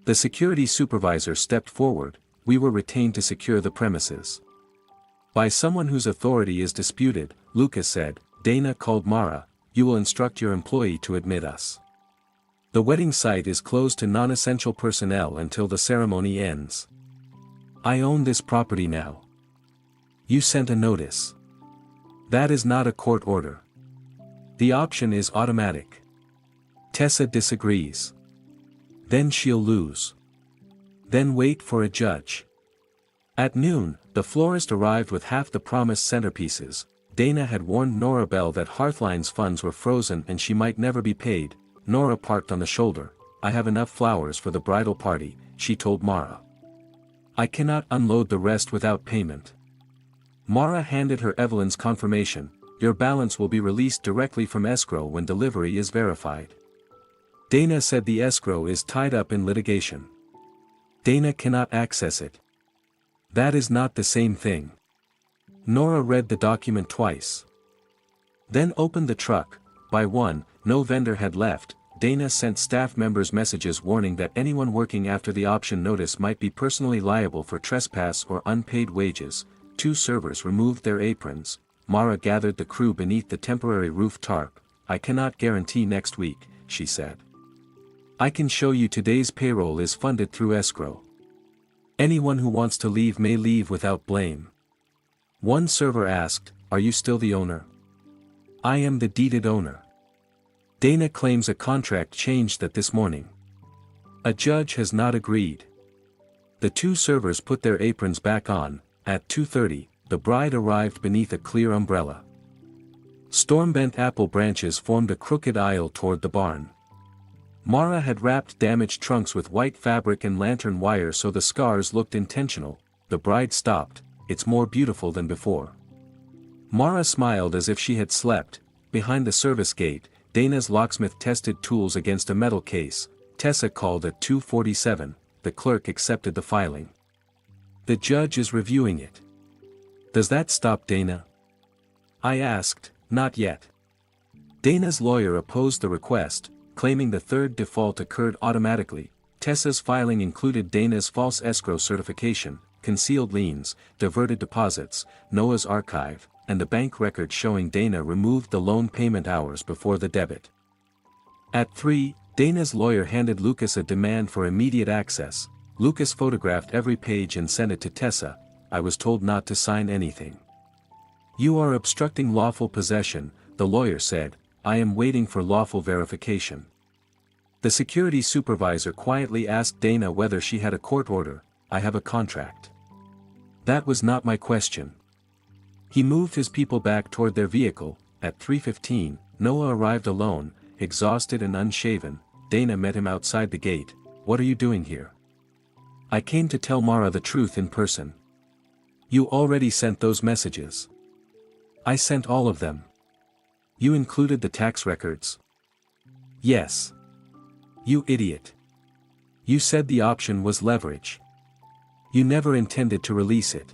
The security supervisor stepped forward. "We were retained to secure the premises by someone whose authority is disputed," Lucas said. Dana called Mara. "You will instruct your employee to admit us. The wedding site is closed to non-essential personnel until the ceremony ends. I own this property now. You sent a notice. That is not a court order. The option is automatic." Tessa disagrees. "Then she'll lose. Then wait for a judge." At noon, the florist arrived with half the promised centerpieces. Dana had warned Nora Bell that Hearthline's funds were frozen and she might never be paid. Nora parked on the shoulder. "I have enough flowers for the bridal party," she told Mara. "I cannot unload the rest without payment." Mara handed her Evelyn's confirmation. "Your balance will be released directly from escrow when delivery is verified." Dana said the escrow is tied up in litigation. Dana cannot access it. That is not the same thing. Nora read the document twice. Then opened the truck. By 1, no vendor had left. Dana sent staff members messages warning that anyone working after the option notice might be personally liable for trespass or unpaid wages. 2 servers removed their aprons. Mara gathered the crew beneath the temporary roof tarp. "I cannot guarantee next week," she said. "I can show you today's payroll is funded through escrow. Anyone who wants to leave may leave without blame." One server asked, "Are you still the owner?" "I am the deeded owner." Dana claims a contract changed that this morning. A judge has not agreed. The 2 servers put their aprons back on. At 2:30, the bride arrived beneath a clear umbrella. Storm-bent apple branches formed a crooked aisle toward the barn. Mara had wrapped damaged trunks with white fabric and lantern wire so the scars looked intentional. The bride stopped. it's more beautiful than before. Mara smiled as if she had slept. Behind the service gate, Dana's locksmith tested tools against a metal case. Tessa called at 2:47, the clerk accepted the filing. The judge is reviewing it. Does that stop Dana? I asked. Not yet. Dana's lawyer opposed the request, claiming the third default occurred automatically. Tessa's filing included Dana's false escrow certification, concealed liens, diverted deposits, Noah's archive, and the bank record showing Dana removed the loan payment hours before the debit. At 3, Dana's lawyer handed Lucas a demand for immediate access. Lucas photographed every page and sent it to Tessa. I was told not to sign anything. You are obstructing lawful possession, the lawyer said. I am waiting for lawful verification. The security supervisor quietly asked Dana whether she had a court order. I have a contract. That was not my question. He moved his people back toward their vehicle. At 3:15, Noah arrived alone, exhausted and unshaven. Dana met him outside the gate. What are you doing here? I came to tell Mara the truth in person. You already sent those messages. I sent all of them. You included the tax records? Yes. You idiot. You said the option was leverage. You never intended to release it.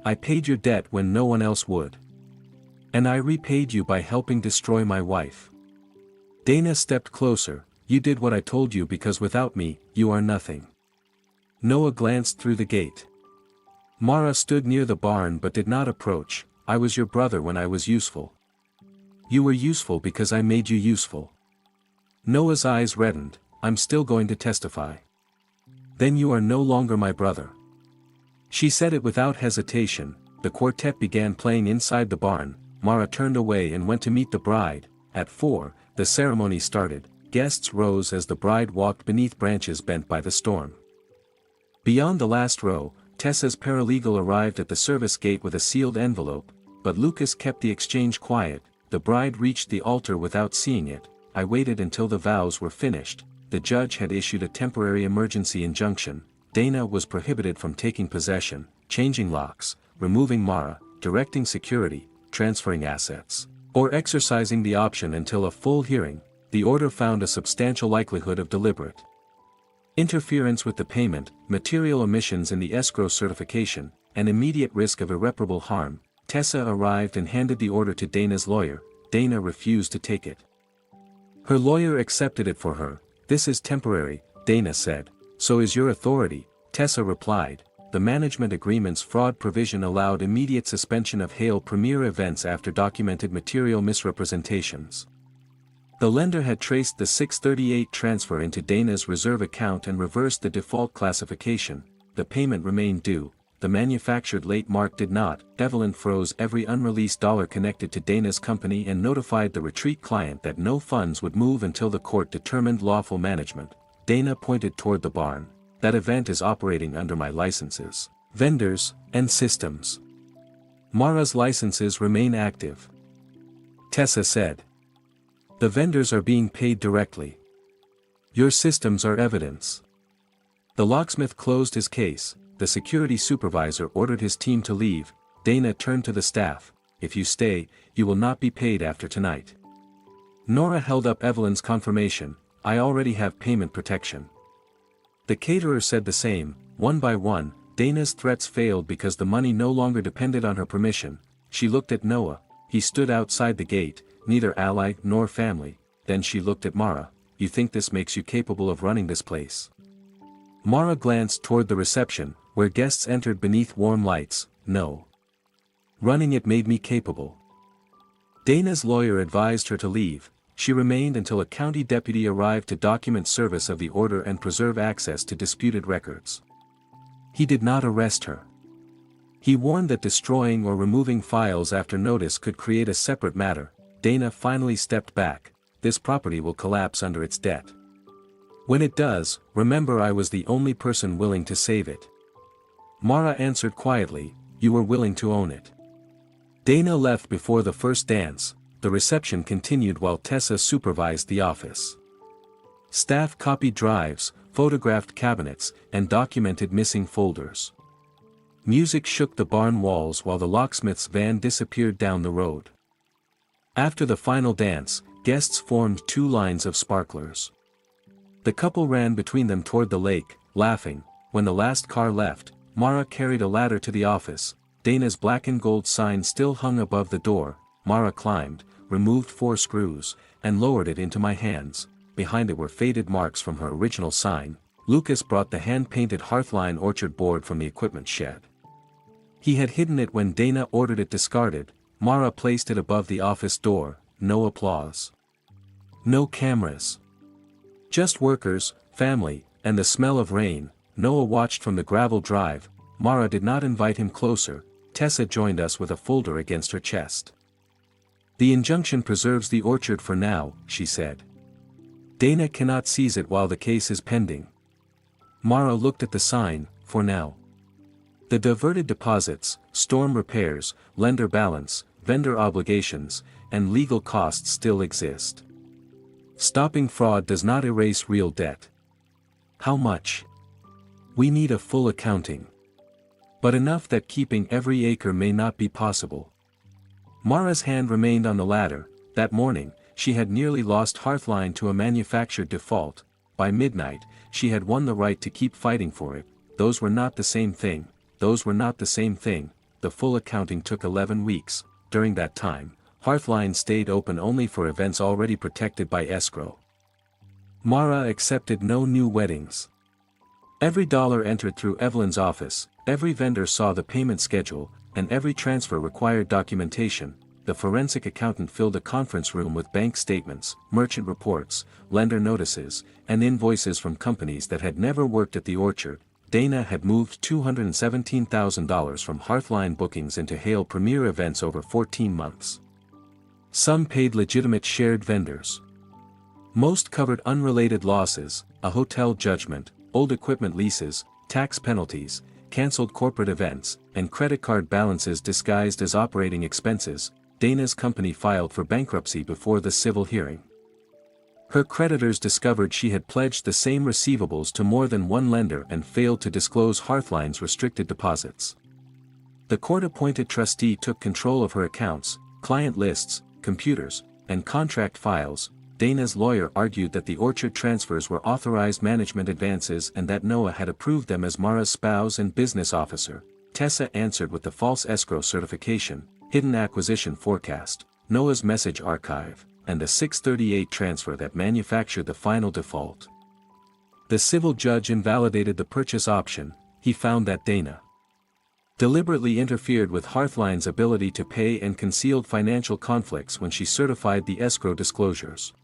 I paid your debt when no one else would. And I repaid you by helping destroy my wife. Dana stepped closer. You did what I told you because without me, you are nothing. Noah glanced through the gate. Mara stood near the barn but did not approach. I was your brother when I was useful. You were useful because I made you useful. Noah's eyes reddened. I'm still going to testify. Then you are no longer my brother. She said it without hesitation. The quartet began playing inside the barn. Mara turned away and went to meet the bride. At 4, the ceremony started. Guests rose as the bride walked beneath branches bent by the storm. Beyond the last row, Tessa's paralegal arrived at the service gate with a sealed envelope, but Lucas kept the exchange quiet. The bride reached the altar without seeing it. I waited until the vows were finished. The judge had issued a temporary emergency injunction. Dana was prohibited from taking possession, changing locks, removing Mara, directing security, transferring assets, or exercising the option until a full hearing. The order found a substantial likelihood of deliberate interference with the payment, material omissions in the escrow certification, and immediate risk of irreparable harm. Tessa arrived and handed the order to Dana's lawyer. Dana refused to take it. Her lawyer accepted it for her. This is temporary, Dana said. So is your authority, Tessa replied. The management agreement's fraud provision allowed immediate suspension of Hale premier events after documented material misrepresentations. The lender had traced the 638 transfer into Dana's reserve account and reversed the default classification. The payment remained due. The manufactured late mark did not. Evelyn froze every unreleased dollar connected to Dana's company and notified the retreat client that no funds would move until the court determined lawful management. Dana pointed toward the barn. That event is operating under my licenses, vendors, and systems. Mara's licenses remain active. Tessa said. The vendors are being paid directly. Your systems are evidence. The locksmith closed his case. The security supervisor ordered his team to leave. Dana turned to the staff. If you stay, you will not be paid after tonight. Nora held up Evelyn's confirmation. I already have payment protection. The caterer said the same. One by one, Dana's threats failed because the money no longer depended on her permission. She looked at Noah. He stood outside the gate, neither ally nor family. Then she looked at Mara. You think this makes you capable of running this place? Mara glanced toward the reception, where guests entered beneath warm lights. No. Running it made me capable. Dana's lawyer advised her to leave. She remained until a county deputy arrived to document service of the order and preserve access to disputed records. He did not arrest her. He warned that destroying or removing files after notice could create a separate matter. Dana finally stepped back. This property will collapse under its debt. When it does, remember I was the only person willing to save it. Mara answered quietly, you were willing to own it. Dana left before the first dance. The reception continued while Tessa supervised the office. Staff copied drives, photographed cabinets, and documented missing folders. Music shook the barn walls while the locksmith's van disappeared down the road. After the final dance, guests formed two lines of sparklers. The couple ran between them toward the lake, laughing. When the last car left, Mara carried a ladder to the office. Dana's black and gold sign still hung above the door. Mara climbed, removed 4 screws, and lowered it into my hands. Behind it were faded marks from her original sign. Lucas brought the hand-painted Hearthline orchard board from the equipment shed. He had hidden it when Dana ordered it discarded. Mara placed it above the office door. No applause. No cameras. Just workers, family, and the smell of rain. Noah watched from the gravel drive. Mara did not invite him closer. Tessa joined us with a folder against her chest. "The injunction preserves the orchard for now," she said. "Dana cannot seize it while the case is pending." Mara looked at the sign. "For now." The diverted deposits, storm repairs, lender balance, vendor obligations, and legal costs still exist. Stopping fraud does not erase real debt. How much? We need a full accounting. But enough that keeping every acre may not be possible. Mara's hand remained on the ladder. That morning, she had nearly lost Hearthline to a manufactured default. By midnight, she had won the right to keep fighting for it. Those were not the same thing. Those were not the same thing. The full accounting took 11 weeks. During that time, Hearthline stayed open only for events already protected by escrow. Mara accepted no new weddings. Every dollar entered through Evelyn's office, every vendor saw the payment schedule, and every transfer required documentation. The forensic accountant filled a conference room with bank statements, merchant reports, lender notices, and invoices from companies that had never worked at the orchard. Dana had moved $217,000 from Hearthline bookings into Hale Premier events over 14 months. Some paid legitimate shared vendors. Most covered unrelated losses, a hotel judgment, old equipment leases, tax penalties, cancelled corporate events, and credit card balances disguised as operating expenses. Dana's company filed for bankruptcy before the civil hearing. Her creditors discovered she had pledged the same receivables to more than one lender and failed to disclose Hearthline's restricted deposits. The court-appointed trustee took control of her accounts, client lists, computers, and contract files. Dana's lawyer argued that the orchard transfers were authorized management advances and that Noah had approved them as Mara's spouse and business officer. Tessa answered with the false escrow certification, hidden acquisition forecast, Noah's message archive, and the 638 transfer that manufactured the final default. The civil judge invalidated the purchase option. He found that Dana deliberately interfered with Hearthline's ability to pay and concealed financial conflicts when she certified the escrow disclosures.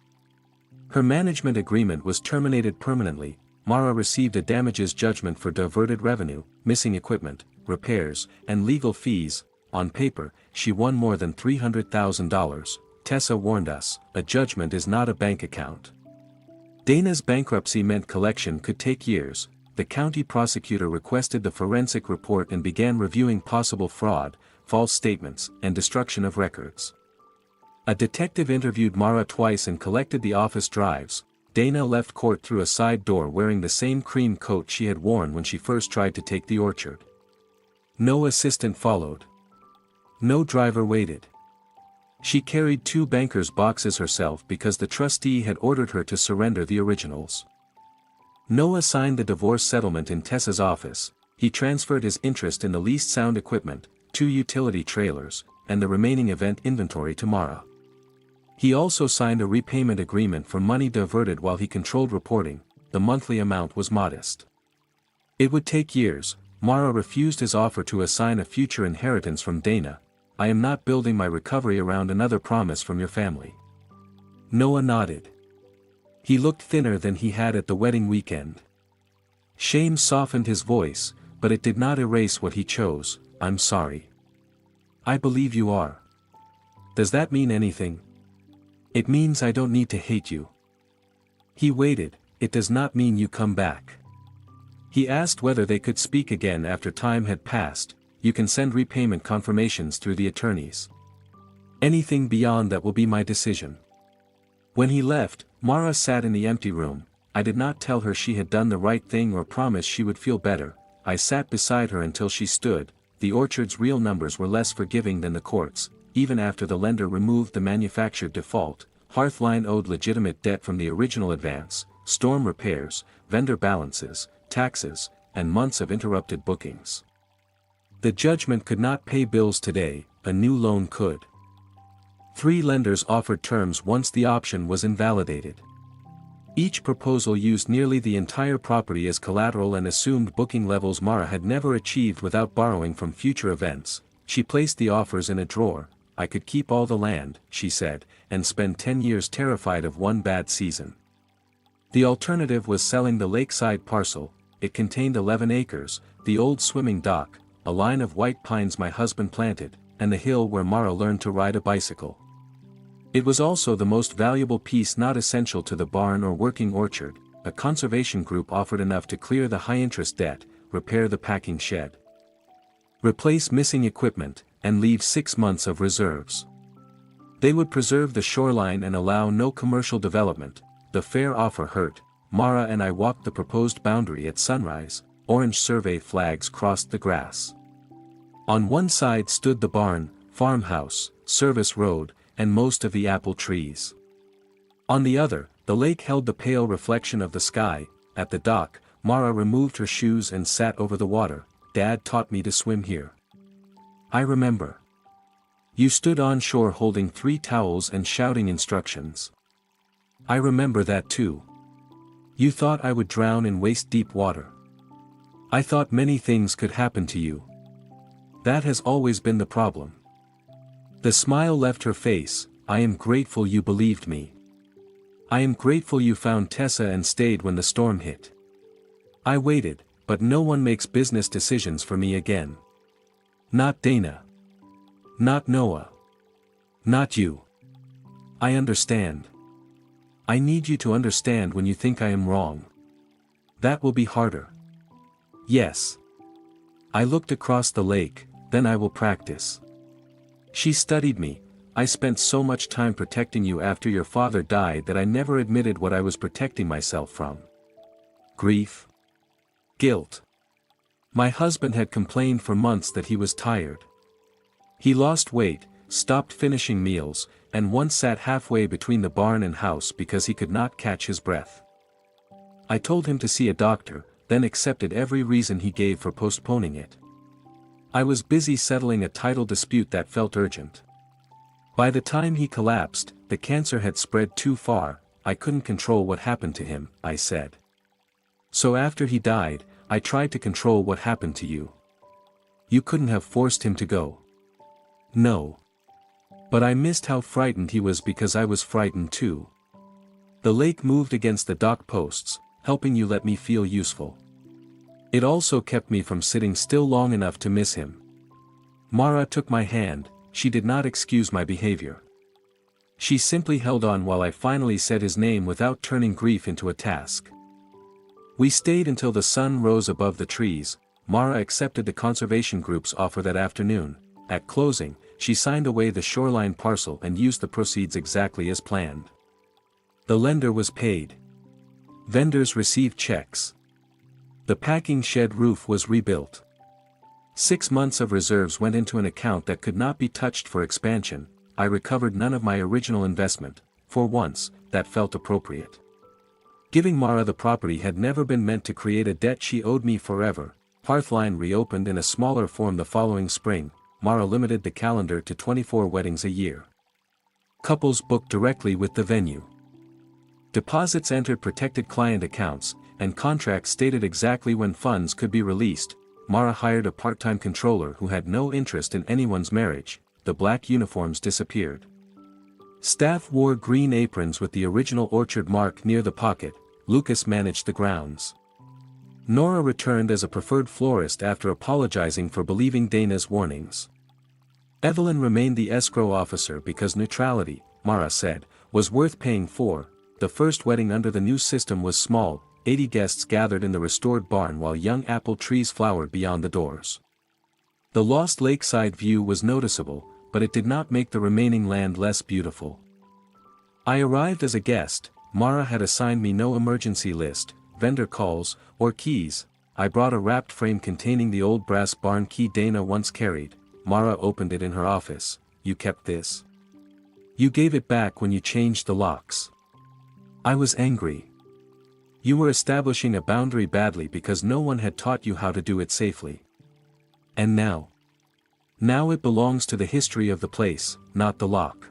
Her management agreement was terminated permanently. Mara received a damages judgment for diverted revenue, missing equipment, repairs, and legal fees. On paper, she won more than $300,000. Tessa warned us, a judgment is not a bank account. Dana's bankruptcy meant collection could take years. The county prosecutor requested the forensic report and began reviewing possible fraud, false statements, and destruction of records. A detective interviewed Mara twice and collected the office drives. Dana left court through a side door wearing the same cream coat she had worn when she first tried to take the orchard. No assistant followed. No driver waited. She carried 2 bankers' boxes herself because the trustee had ordered her to surrender the originals. Noah signed the divorce settlement in Tessa's office. He transferred his interest in the leased sound equipment, 2 utility trailers, and the remaining event inventory to Mara. He also signed a repayment agreement for money diverted while he controlled reporting. The monthly amount was modest. It would take years. Mara refused his offer to assign a future inheritance from Dana. "I am not building my recovery around another promise from your family." Noah nodded. He looked thinner than he had at the wedding weekend. Shame softened his voice, but it did not erase what he chose. "I'm sorry." "I believe you are." "Does that mean anything?" "It means I don't need to hate you." He waited. "It does not mean you come back." He asked whether they could speak again after time had passed. "You can send repayment confirmations through the attorneys. Anything beyond that will be my decision." When he left, Mara sat in the empty room. I did not tell her she had done the right thing or promise she would feel better. I sat beside her until she stood. The orchard's real numbers were less forgiving than the court's, even after the lender removed the manufactured default. Hearthline owed legitimate debt from the original advance, storm repairs, vendor balances, taxes, and months of interrupted bookings. The judgment could not pay bills today, a new loan could. 3 lenders offered terms once the option was invalidated. Each proposal used nearly the entire property as collateral and assumed booking levels Mara had never achieved without borrowing from future events. She placed the offers in a drawer. I could keep all the land, she said, and spend 10 years terrified of one bad season. The alternative was selling the lakeside parcel. It contained 11 acres, the old swimming dock, a line of white pines my husband planted, and the hill where Mara learned to ride a bicycle. It was also the most valuable piece not essential to the barn or working orchard. A conservation group offered enough to clear the high-interest debt, repair the packing shed, replace missing equipment, and leave 6 months of reserves. They would preserve the shoreline and allow no commercial development. The fair offer hurt. Mara and I walked the proposed boundary at sunrise. Orange survey flags crossed the grass. On one side stood the barn, farmhouse, service road, and most of the apple trees. On the other, the lake held the pale reflection of the sky. At the dock, Mara removed her shoes and sat over the water. Dad taught me to swim here. I remember. You stood on shore holding 3 towels and shouting instructions. I remember that too. You thought I would drown in waist-deep water. I thought many things could happen to you. That has always been the problem. The smile left her face. I am grateful you believed me. I am grateful you found Tessa and stayed when the storm hit. I waited, but no one makes business decisions for me again. Not Dana. Not Noah. Not you. I understand. I need you to understand when you think I am wrong. That will be harder. Yes. I looked across the lake, then I will practice. She studied me. I spent so much time protecting you after your father died that I never admitted what I was protecting myself from. Grief. Guilt. My husband had complained for months that he was tired. He lost weight, stopped finishing meals, and once sat halfway between the barn and house because he could not catch his breath. I told him to see a doctor, then accepted every reason he gave for postponing it. I was busy settling a title dispute that felt urgent. By the time he collapsed, the cancer had spread too far. I couldn't control what happened to him, I said. So after he died, I tried to control what happened to you. You couldn't have forced him to go. No. But I missed how frightened he was because I was frightened too. The lake moved against the dock posts, helping you let me feel useful. It also kept me from sitting still long enough to miss him. Mara took my hand. She did not excuse my behavior. She simply held on while I finally said his name without turning grief into a task. We stayed until the sun rose above the trees. Mara accepted the conservation group's offer that afternoon. At closing, she signed away the shoreline parcel and used the proceeds exactly as planned. The lender was paid. Vendors received checks. The packing shed roof was rebuilt. 6 months of reserves went into an account that could not be touched for expansion. I recovered none of my original investment. For once, that felt appropriate. Giving Mara the property had never been meant to create a debt she owed me forever. Hearthline reopened in a smaller form the following spring. Mara limited the calendar to 24 weddings a year. Couples booked directly with the venue. Deposits entered protected client accounts, and contracts stated exactly when funds could be released. Mara hired a part-time controller who had no interest in anyone's marriage. The black uniforms disappeared. Staff wore green aprons with the original orchard mark near the pocket. Lucas managed the grounds. Nora returned as a preferred florist after apologizing for believing Dana's warnings. Evelyn remained the escrow officer because neutrality, Mara said, was worth paying for. The first wedding under the new system was small. 80 guests gathered in the restored barn while young apple trees flowered beyond the doors. The lost lakeside view was noticeable, but it did not make the remaining land less beautiful. I arrived as a guest. Mara had assigned me no emergency list, vendor calls, or keys. I brought a wrapped frame containing the old brass barn key Dana once carried. Mara opened it in her office. You kept this? You gave it back when you changed the locks. I was angry. You were establishing a boundary badly because no one had taught you how to do it safely. And now? Now it belongs to the history of the place, not the lock.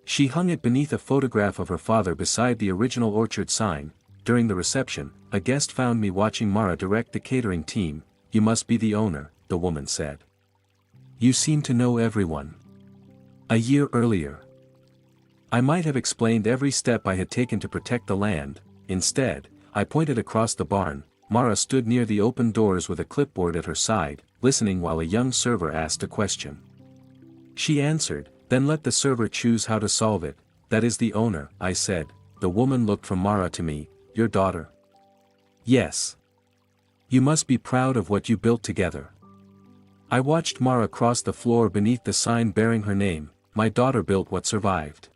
She hung it beneath a photograph of her father beside the original orchard sign. During the reception, a guest found me watching Mara direct the catering team. You must be the owner, the woman said. You seem to know everyone. A year earlier. I might have explained every step I had taken to protect the land. Instead, I pointed across the barn. Mara stood near the open doors with a clipboard at her side, listening while a young server asked a question. She answered, then let the server choose how to solve it. That is the owner, I said. The woman looked from Mara to me. Your daughter? Yes. You must be proud of what you built together. I watched Mara cross the floor beneath the sign bearing her name. My daughter built what survived.